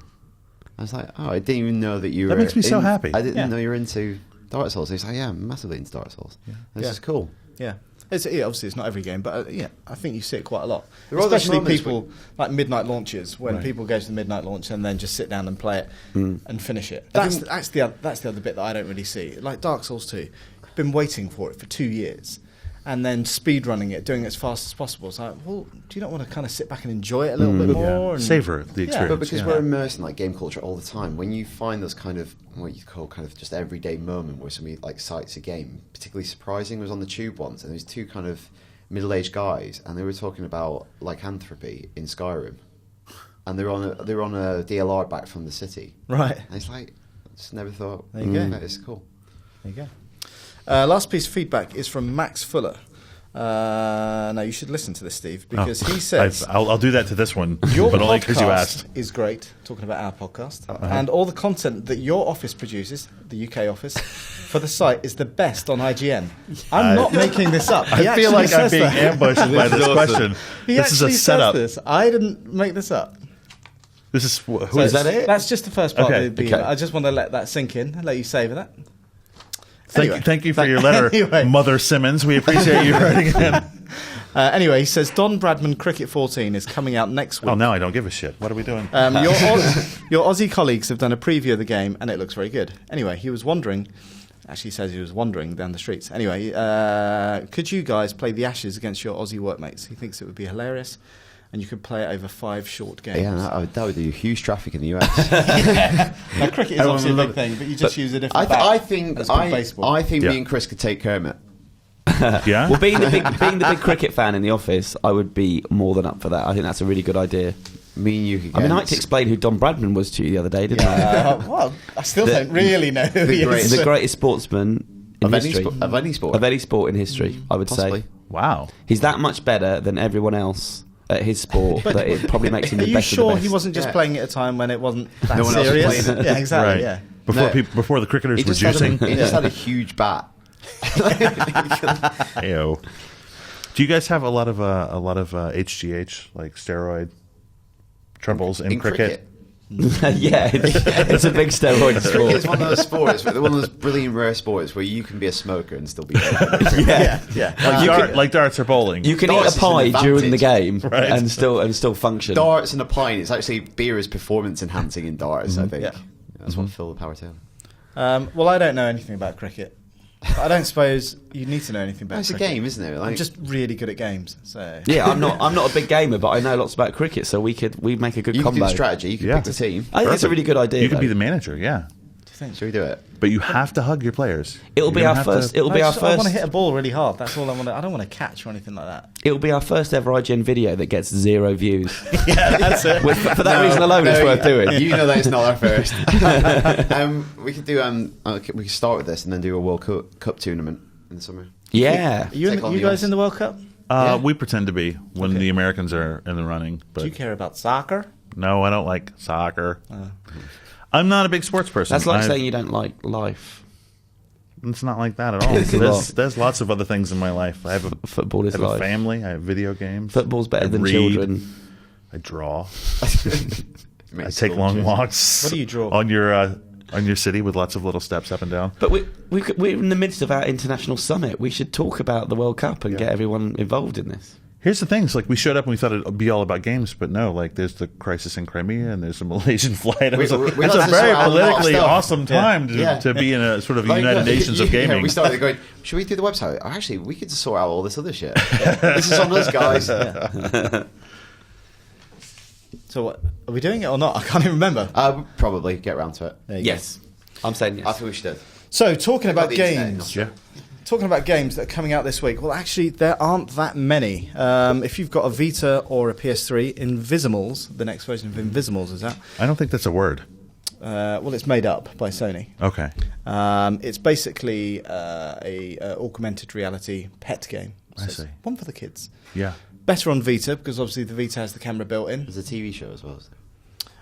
Speaker 2: I was like, "Oh, I didn't even know that you were."
Speaker 4: That makes me so happy.
Speaker 2: I didn't
Speaker 1: Yeah.
Speaker 2: know you were into Dark Souls. He's like, "Yeah, I'm massively into Dark Souls." This is cool.
Speaker 1: Yeah. Obviously, it's not every game, but I think you see it quite a lot.
Speaker 2: There are those
Speaker 1: Especially
Speaker 2: moments
Speaker 1: people like midnight launches, when people go to the midnight launch and then just sit down and play it and finish it. That's the other bit that I don't really see. Like Dark Souls 2, you've been waiting for it for 2 years, and then speed running it, doing it as fast as possible. It's like, well, do you not want to kind of sit back and enjoy it a little bit more? And
Speaker 4: Savor the experience.
Speaker 2: But because we're immersed in like game culture all the time, when you find those kind of what you call kind of just everyday moment where somebody like cites a game, particularly surprising, was on the tube once, and there was two kind of middle-aged guys, and they were talking about lycanthropy in Skyrim, and they're on a DLR back from the city,
Speaker 1: right.
Speaker 2: and it's like, I just never thought,
Speaker 1: There you go.
Speaker 2: that is cool.
Speaker 1: There you go. Last piece of feedback is from Max Fuller. Now you should listen to this, Steve, because he says
Speaker 4: I'll do that to this one,
Speaker 1: your
Speaker 4: but only because you asked.
Speaker 1: podcast is great. Talking about our podcast, and all the content that your office produces, the UK office, for the site is the best on IGN. I'm not making this up. He
Speaker 4: I feel like
Speaker 1: actually
Speaker 4: I'm
Speaker 1: says
Speaker 4: being
Speaker 1: that.
Speaker 4: ambushed by this question.
Speaker 1: He
Speaker 4: This is a
Speaker 1: actually
Speaker 4: setup.
Speaker 1: says this. I didn't make this up.
Speaker 4: This is who
Speaker 1: So
Speaker 4: is that?
Speaker 3: it?
Speaker 1: That's just the first part
Speaker 4: Okay,
Speaker 1: of the
Speaker 3: okay.
Speaker 1: I just want to let that sink in, let you savour that.
Speaker 4: Thank you for your letter,
Speaker 1: Anyway.
Speaker 4: Mother Simmons. We appreciate you writing in.
Speaker 1: Anyway, he says Don Bradman Cricket 14 is coming out next week.
Speaker 4: Oh, now I don't give a shit. What are we doing?
Speaker 1: Your Aussie colleagues have done a preview of the game, and it looks very good. Anyway, he was wondering. Actually, says he was wandering down the streets. Anyway, could you guys play the Ashes against your Aussie workmates? He thinks it would be hilarious, and you could play it over 5 short games.
Speaker 2: Yeah, that would do huge traffic in the US.
Speaker 1: Now, cricket is
Speaker 2: Everyone
Speaker 1: obviously a
Speaker 2: would
Speaker 1: big
Speaker 2: love
Speaker 1: thing, but you just use a different
Speaker 2: I
Speaker 1: bat.
Speaker 2: think
Speaker 1: That's called baseball.
Speaker 2: I think
Speaker 4: Yeah.
Speaker 2: me and Chris could take Kermit.
Speaker 4: Yeah?
Speaker 3: Well, being the big cricket fan in the office, I would be more than up for that. I think that's a really good idea.
Speaker 2: Me and you could.
Speaker 3: I mean, I had to explain who Don Bradman was to you the other day, didn't
Speaker 1: Well, I still don't really know who he
Speaker 2: the
Speaker 1: is.
Speaker 3: I? The greatest sportsman in
Speaker 2: of any
Speaker 3: history.
Speaker 2: of any sport.
Speaker 3: Of any sport in history, I would
Speaker 2: Possibly.
Speaker 3: say.
Speaker 4: Wow.
Speaker 3: He's that much better than everyone else at his sport that it probably makes him
Speaker 1: Are
Speaker 3: the
Speaker 1: you
Speaker 3: best of
Speaker 1: sure
Speaker 3: the best.
Speaker 1: he wasn't just
Speaker 2: Yeah.
Speaker 1: playing it at a time when it wasn't that
Speaker 2: No one else was
Speaker 1: serious?
Speaker 2: playing it.
Speaker 1: Yeah, exactly.
Speaker 4: Right.
Speaker 1: Yeah.
Speaker 4: Before
Speaker 2: No.
Speaker 4: before the cricketers
Speaker 2: He
Speaker 4: were
Speaker 2: just, had
Speaker 4: juicing.
Speaker 2: a, he just had a huge bat.
Speaker 4: Ew. Do you guys have a lot of HGH, like steroid troubles in cricket?
Speaker 3: Yeah, it's a big steroid sport.
Speaker 2: It's one of those sports, one of those brilliant rare sports where you can be a smoker and still be.
Speaker 4: Like darts or bowling.
Speaker 3: You can
Speaker 2: Darts
Speaker 3: eat a pie
Speaker 2: is an
Speaker 3: during the game
Speaker 4: Right.
Speaker 3: and still function.
Speaker 2: Darts and a pint. It's actually beer is performance enhancing in darts. I think.
Speaker 1: Yeah.
Speaker 2: That's what Phil the Power Tail.
Speaker 1: Well, I don't know anything about cricket. But I don't suppose you need to know anything about
Speaker 2: It's a
Speaker 1: cricket.
Speaker 2: game, isn't it?
Speaker 1: I'm just really good at games, so...
Speaker 3: Yeah, I'm not a big gamer, but I know lots about cricket, so we'd make a good
Speaker 2: You can
Speaker 3: combo.
Speaker 2: do the strategy. You can pick the team.
Speaker 3: I think it's a really good idea.
Speaker 4: You could be
Speaker 3: though.
Speaker 4: the manager, yeah.
Speaker 2: Should we do it?
Speaker 4: But you have to hug your players.
Speaker 3: It'll be
Speaker 4: You
Speaker 3: our
Speaker 4: don't have
Speaker 3: first.
Speaker 4: to-
Speaker 3: It'll be our
Speaker 1: I want to
Speaker 3: first.
Speaker 1: hit a ball really hard. That's all I want to... I don't want to catch or anything like that.
Speaker 3: It'll be our first ever IGN video that gets 0 views.
Speaker 1: Yeah, that's it.
Speaker 3: For that reason alone, it's worth doing.
Speaker 2: You know that it's not our first. We could do. We could start with this and then do a World Cup tournament in the summer.
Speaker 3: Yeah.
Speaker 1: You
Speaker 2: Take on the
Speaker 1: guys
Speaker 2: US.
Speaker 1: in the World Cup?
Speaker 4: We pretend to be when
Speaker 1: Okay.
Speaker 4: the Americans are in the running. But
Speaker 1: Do you care about soccer?
Speaker 4: no, I don't like soccer. I'm not a big sports person.
Speaker 3: That's like saying you don't like life.
Speaker 4: It's not like that at all.
Speaker 3: It's a lot.
Speaker 4: There's lots of other things in my life. I have a
Speaker 3: Football is
Speaker 4: I have a
Speaker 3: life.
Speaker 4: family. I have video games.
Speaker 3: Football's better
Speaker 4: I
Speaker 3: than
Speaker 4: read,
Speaker 3: children.
Speaker 4: I draw. I
Speaker 2: Makes
Speaker 4: take
Speaker 2: school
Speaker 4: long
Speaker 2: choices.
Speaker 4: walks.
Speaker 1: What do you draw?
Speaker 4: on your city with lots of little steps up and down?
Speaker 3: But we're in the midst of our international summit. We should talk about the World Cup and get everyone involved in this.
Speaker 4: Here's the thing: it's like we showed up and we thought it'd be all about games, but no. Like there's the crisis in Crimea and there's a Malaysian flight.
Speaker 2: We
Speaker 4: It's a
Speaker 2: like
Speaker 4: very
Speaker 2: to sort out a lot of
Speaker 4: politically
Speaker 2: stuff.
Speaker 4: awesome time
Speaker 2: Yeah.
Speaker 4: to be in a sort of
Speaker 2: Like,
Speaker 4: United Nations of gaming.
Speaker 2: Yeah, we started going, should we do the website? Actually, we could sort out all this other shit. This is on us, guys.
Speaker 1: So what, are we doing it or not? I can't even remember.
Speaker 2: We'll probably get around to it.
Speaker 1: There you
Speaker 3: Yes, I'm saying
Speaker 2: I
Speaker 3: yes.
Speaker 2: think we should.
Speaker 1: So, talking about
Speaker 2: the internet,
Speaker 1: games.
Speaker 4: Yeah.
Speaker 1: Talking about games that are coming out this week. Well, actually, there aren't that many. If you've got a Vita or a PS3, Invisimals, the next version of Invisimals is out.
Speaker 4: I don't think that's a word.
Speaker 1: Well, it's made up by Sony.
Speaker 4: Okay.
Speaker 1: It's basically a augmented reality pet game.
Speaker 4: I
Speaker 1: So
Speaker 4: see.
Speaker 1: it's one for the kids.
Speaker 4: Yeah.
Speaker 1: Better on Vita, because obviously the Vita has the camera built in.
Speaker 2: There's a TV show as well. Isn't there?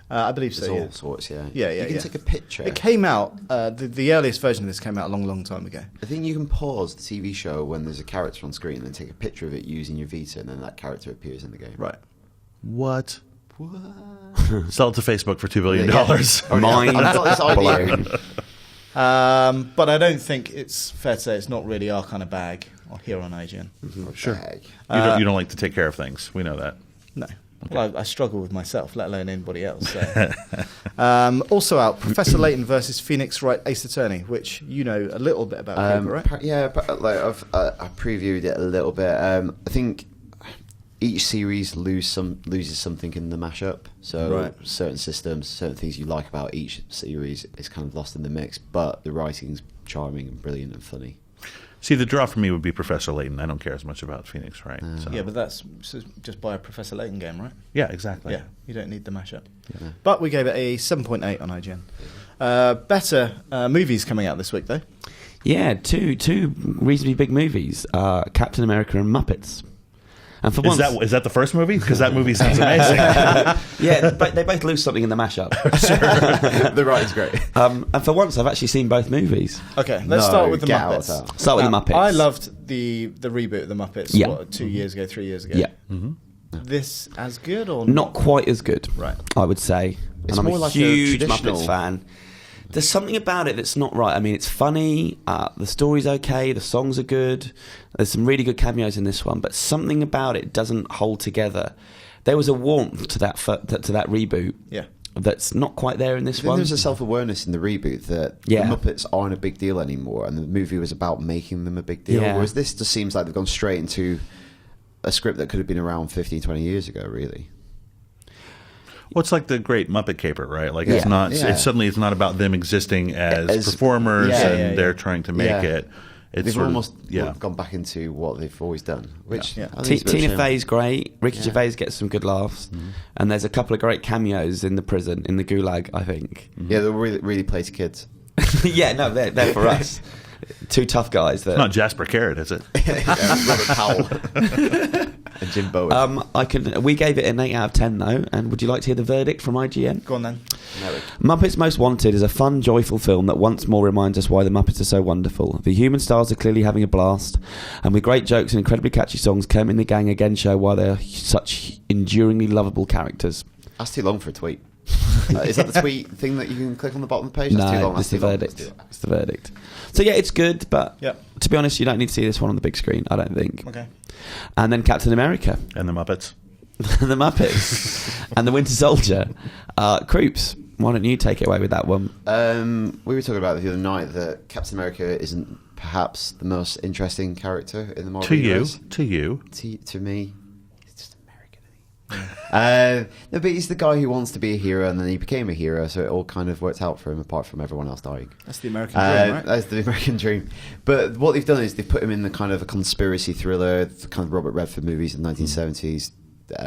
Speaker 1: I believe
Speaker 2: There's
Speaker 1: so,
Speaker 2: all
Speaker 1: yeah.
Speaker 2: sorts, yeah.
Speaker 1: Yeah,
Speaker 2: You can
Speaker 1: yeah.
Speaker 2: take a picture.
Speaker 1: It came out, the earliest version of this came out a long time ago.
Speaker 2: I think you can pause the TV show when there's a character on screen and then take a picture of it using your Vita and then that character appears in the game.
Speaker 1: Right.
Speaker 4: What?
Speaker 2: What?
Speaker 4: Sell it to Facebook for $2 billion.
Speaker 3: Mind
Speaker 2: I've got this idea.
Speaker 3: blown.
Speaker 1: But I don't think it's fair to say it's not really our kind of bag here on IGN.
Speaker 4: Sure.
Speaker 2: Bag.
Speaker 4: You don't like to take care of things. We know that.
Speaker 1: No. Well, I struggle with myself, let alone anybody else. So. Also out, Professor Layton versus Phoenix Wright Ace Attorney, which you know a little bit about, Cooper, right?
Speaker 2: Yeah, but like I previewed it a little bit. I think each series loses something in the mashup. So
Speaker 1: Right.
Speaker 2: certain systems, certain things you like about each series is kind of lost in the mix. But the writing's charming and brilliant and funny.
Speaker 4: See, the draw for me would be Professor Layton. I don't care as much about Phoenix, right? So.
Speaker 1: Yeah, but that's just buy a Professor Layton game, right?
Speaker 4: Yeah, exactly.
Speaker 1: Yeah, you don't need the mashup.
Speaker 2: Yeah.
Speaker 1: But we gave it a 7.8 on IGN. Better movies coming out this week, though.
Speaker 3: Yeah, two reasonably big movies: Captain America and Muppets. And for once,
Speaker 4: Is that the first movie? Because that movie sounds amazing.
Speaker 3: yeah, but they both lose something in the mashup.
Speaker 2: The writing's great.
Speaker 3: And for once, I've actually seen both movies.
Speaker 1: Okay, let's start with the
Speaker 2: get out
Speaker 1: Muppets.
Speaker 2: of that.
Speaker 3: Start with the Muppets.
Speaker 1: I loved the reboot of the Muppets.
Speaker 3: Yeah.
Speaker 1: What, 2 years ago, 3 years ago.
Speaker 3: Yeah,
Speaker 1: This as good or
Speaker 3: not quite as good.
Speaker 1: Right.
Speaker 3: I would say.
Speaker 2: It's
Speaker 3: and I'm
Speaker 2: more
Speaker 3: a
Speaker 2: like a
Speaker 3: huge
Speaker 2: traditional-
Speaker 3: Muppets fan. There's something about it that's not right. I mean, it's funny. The story's okay. The songs are good. There's some really good cameos in this one, but something about it doesn't hold together. There was a warmth to that reboot.
Speaker 1: Yeah.
Speaker 3: That's not quite there in this
Speaker 2: I think
Speaker 3: one.
Speaker 2: there's a self-awareness in the reboot that
Speaker 3: Yeah.
Speaker 2: the Muppets aren't a big deal anymore, and the movie was about making them a big deal.
Speaker 3: Yeah.
Speaker 2: Whereas this just seems like they've gone straight into a script that could have been around 15, 20 years ago, really.
Speaker 4: Well, it's like the great Muppet Caper, right? Like
Speaker 2: Yeah.
Speaker 4: it's not.
Speaker 2: Yeah.
Speaker 4: It's not about them existing as
Speaker 2: As-
Speaker 4: performers,
Speaker 2: yeah,
Speaker 4: and
Speaker 1: yeah, yeah.
Speaker 4: they're trying to make
Speaker 2: Yeah.
Speaker 4: it. It's
Speaker 2: They've
Speaker 4: sort of-
Speaker 2: almost
Speaker 4: yeah.
Speaker 2: gone back into what they've always done, which
Speaker 1: Yeah.
Speaker 2: I think is a bit of a
Speaker 3: Tina
Speaker 2: shame.
Speaker 3: Fey's great. Ricky
Speaker 2: Yeah.
Speaker 3: Gervais gets some good laughs, and there's a couple of great cameos in the prison, in the gulag. I think.
Speaker 2: Yeah, they really, really play to kids.
Speaker 3: Yeah, no, they're for us. Two tough guys. That
Speaker 4: It's not Jasper Carrot, is it?
Speaker 2: Robert Powell and Jim Bowen.
Speaker 3: We gave it an 8 out of 10 though. And would you like to hear the verdict from IGN?
Speaker 1: Go on then.
Speaker 3: Muppets Most Wanted is a fun, joyful film that once more reminds us why the Muppets are so wonderful. The human stars are clearly having a blast, and with great jokes and incredibly catchy songs, Kermit and the gang again show why they're such enduringly lovable characters.
Speaker 2: That's too long for a tweet. Is that the tweet thing that you can click on the bottom of the page? That's too long.
Speaker 3: No, it's the verdict. It's the verdict. So yeah, it's good, but to be honest, you don't need to see this one on the big screen, I don't think.
Speaker 1: Okay.
Speaker 3: And then Captain America.
Speaker 4: And the Muppets.
Speaker 3: The Muppets. And the Winter Soldier. Croops, why don't you take it away with that one?
Speaker 2: We were talking about it the other night that Captain America isn't perhaps the most interesting character in the Marvel universe.
Speaker 4: To you.
Speaker 2: To me. No, but he's the guy who wants to be a hero, and then he became a hero, so it all kind of worked out for him, apart from everyone else dying.
Speaker 1: That's the American dream, right?
Speaker 2: That's the American dream. But what they've done is they've put him in the kind of a conspiracy thriller, the kind of Robert Redford movies in the 1970s,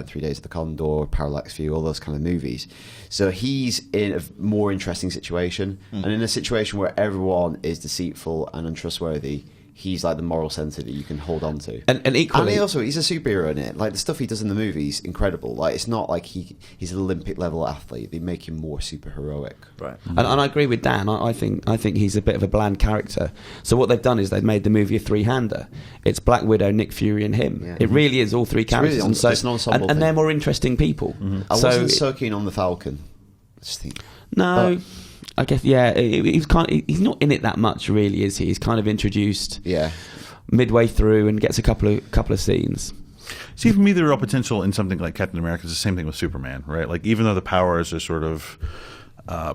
Speaker 2: 3 Days of the Condor, Parallax View, all those kind of movies. So he's in a more interesting situation, and in a situation where everyone is deceitful and untrustworthy, he's like the moral centre that you can hold on to.
Speaker 3: And equally...
Speaker 2: And he's a superhero in it. Like, the stuff he does in the movie's incredible. Like, it's not like he's an Olympic-level athlete. They make him more super-heroic.
Speaker 1: Right.
Speaker 3: And I agree with Dan. I think he's a bit of a bland character. So what they've done is they've made the movie a three-hander. It's Black Widow, Nick Fury, and him. Yeah. It really is all three characters.
Speaker 2: Really it's an ensemble
Speaker 3: and they're more interesting people.
Speaker 2: I wasn't so keen on the Falcon. I just think...
Speaker 3: No... I guess he's not in it that much, really, is he? He's kind of introduced midway through and gets a couple of scenes.
Speaker 4: See, for me, the real potential in something like Captain America is the same thing with Superman, right? Like, even though the powers are sort of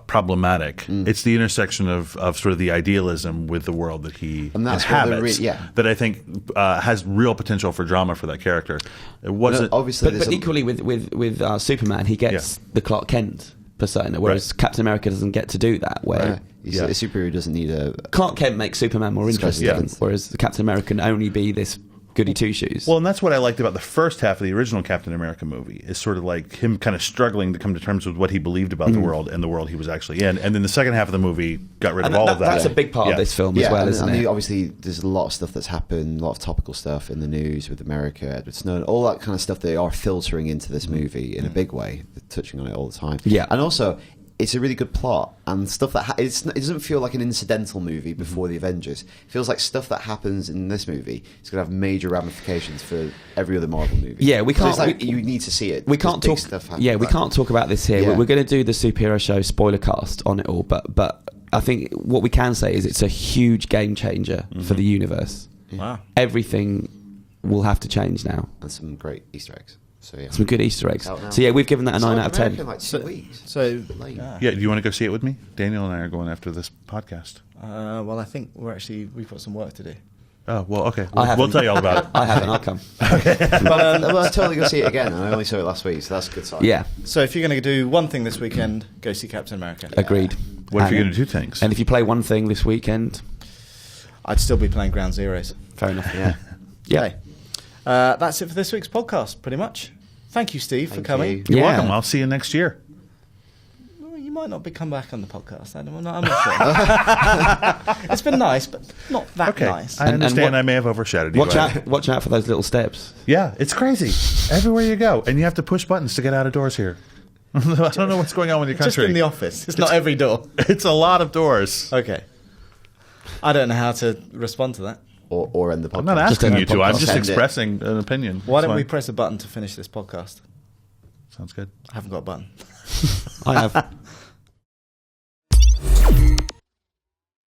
Speaker 4: problematic, it's the intersection of sort of the idealism with the world that he inhabits that I think has real potential for drama for that character. It wasn't
Speaker 2: obviously,
Speaker 3: but equally with Superman, he gets the Clark Kent persona, whereas Captain America doesn't get to do that. Where
Speaker 2: a superhero doesn't need a...
Speaker 3: Clark Kent makes Superman more interesting, whereas the Captain America can only be this goody two-shoes.
Speaker 4: Well, and that's what I liked about the first half of the original Captain America movie, is sort of like him kind of struggling to come to terms with what he believed about the world and the world he was actually in. And then the second half of the movie got rid of all of that.
Speaker 3: That's a big part of this film as well, isn't it?
Speaker 2: Obviously, there's a lot of stuff that's happened, a lot of topical stuff in the news with America, Edward Snowden, all that kind of stuff they are filtering into this movie in a big way. They're touching on it all the time.
Speaker 3: Yeah.
Speaker 2: And also... it's a really good plot and stuff that it doesn't feel like an incidental movie before the Avengers. It feels like stuff that happens in this movie is going to have major ramifications for every other Marvel movie.
Speaker 3: Yeah, we can't.
Speaker 2: So it's like, you need to see it.
Speaker 3: We can't talk. We can't talk about this here.
Speaker 2: Yeah.
Speaker 3: We're going to do the superhero show spoiler cast on it all, but I think what we can say is it's a huge game changer for the universe.
Speaker 1: Wow,
Speaker 3: everything will have to change now,
Speaker 2: and some great Easter eggs. So
Speaker 3: some good Easter eggs. So yeah, we've given that a 9 out of 10.
Speaker 2: Like 2 weeks.
Speaker 1: So
Speaker 4: do you want to go see it with me? Daniel and I are going after this podcast.
Speaker 1: Well, I think we've got some work to do.
Speaker 4: Oh well, okay. We'll tell you all about it.
Speaker 3: I haven't. I'll come.
Speaker 2: But I'll totally go see it again. I only saw it last week, so that's a good sign.
Speaker 3: Yeah.
Speaker 1: So if you're going to do one thing this weekend, go see Captain America.
Speaker 3: Agreed.
Speaker 4: What if you're going to do two things?
Speaker 3: And if you play one thing this weekend,
Speaker 1: I'd still be playing Ground Zeroes.
Speaker 3: Fair enough.
Speaker 2: Yeah.
Speaker 1: Okay. That's it for this week's podcast, pretty much. Thank you, Steve, for coming.
Speaker 4: You're welcome. I'll see you next year.
Speaker 1: Well, you might not come back on the podcast. I'm not sure. It's been nice, but not that nice.
Speaker 4: I understand. I may have overshadowed you.
Speaker 3: Watch out for those little steps.
Speaker 4: Yeah, it's crazy. Everywhere you go. And you have to push buttons to get out of doors here. I don't know what's going on with your country.
Speaker 1: Just in the office. It's not every door.
Speaker 4: It's a lot of doors.
Speaker 1: Okay. I don't know how to respond to that.
Speaker 2: Or end the podcast.
Speaker 4: I'm not asking you to. I'm just expressing an opinion.
Speaker 1: Why don't we press a button to finish this podcast?
Speaker 4: Sounds good.
Speaker 1: I haven't got a button.
Speaker 3: I have.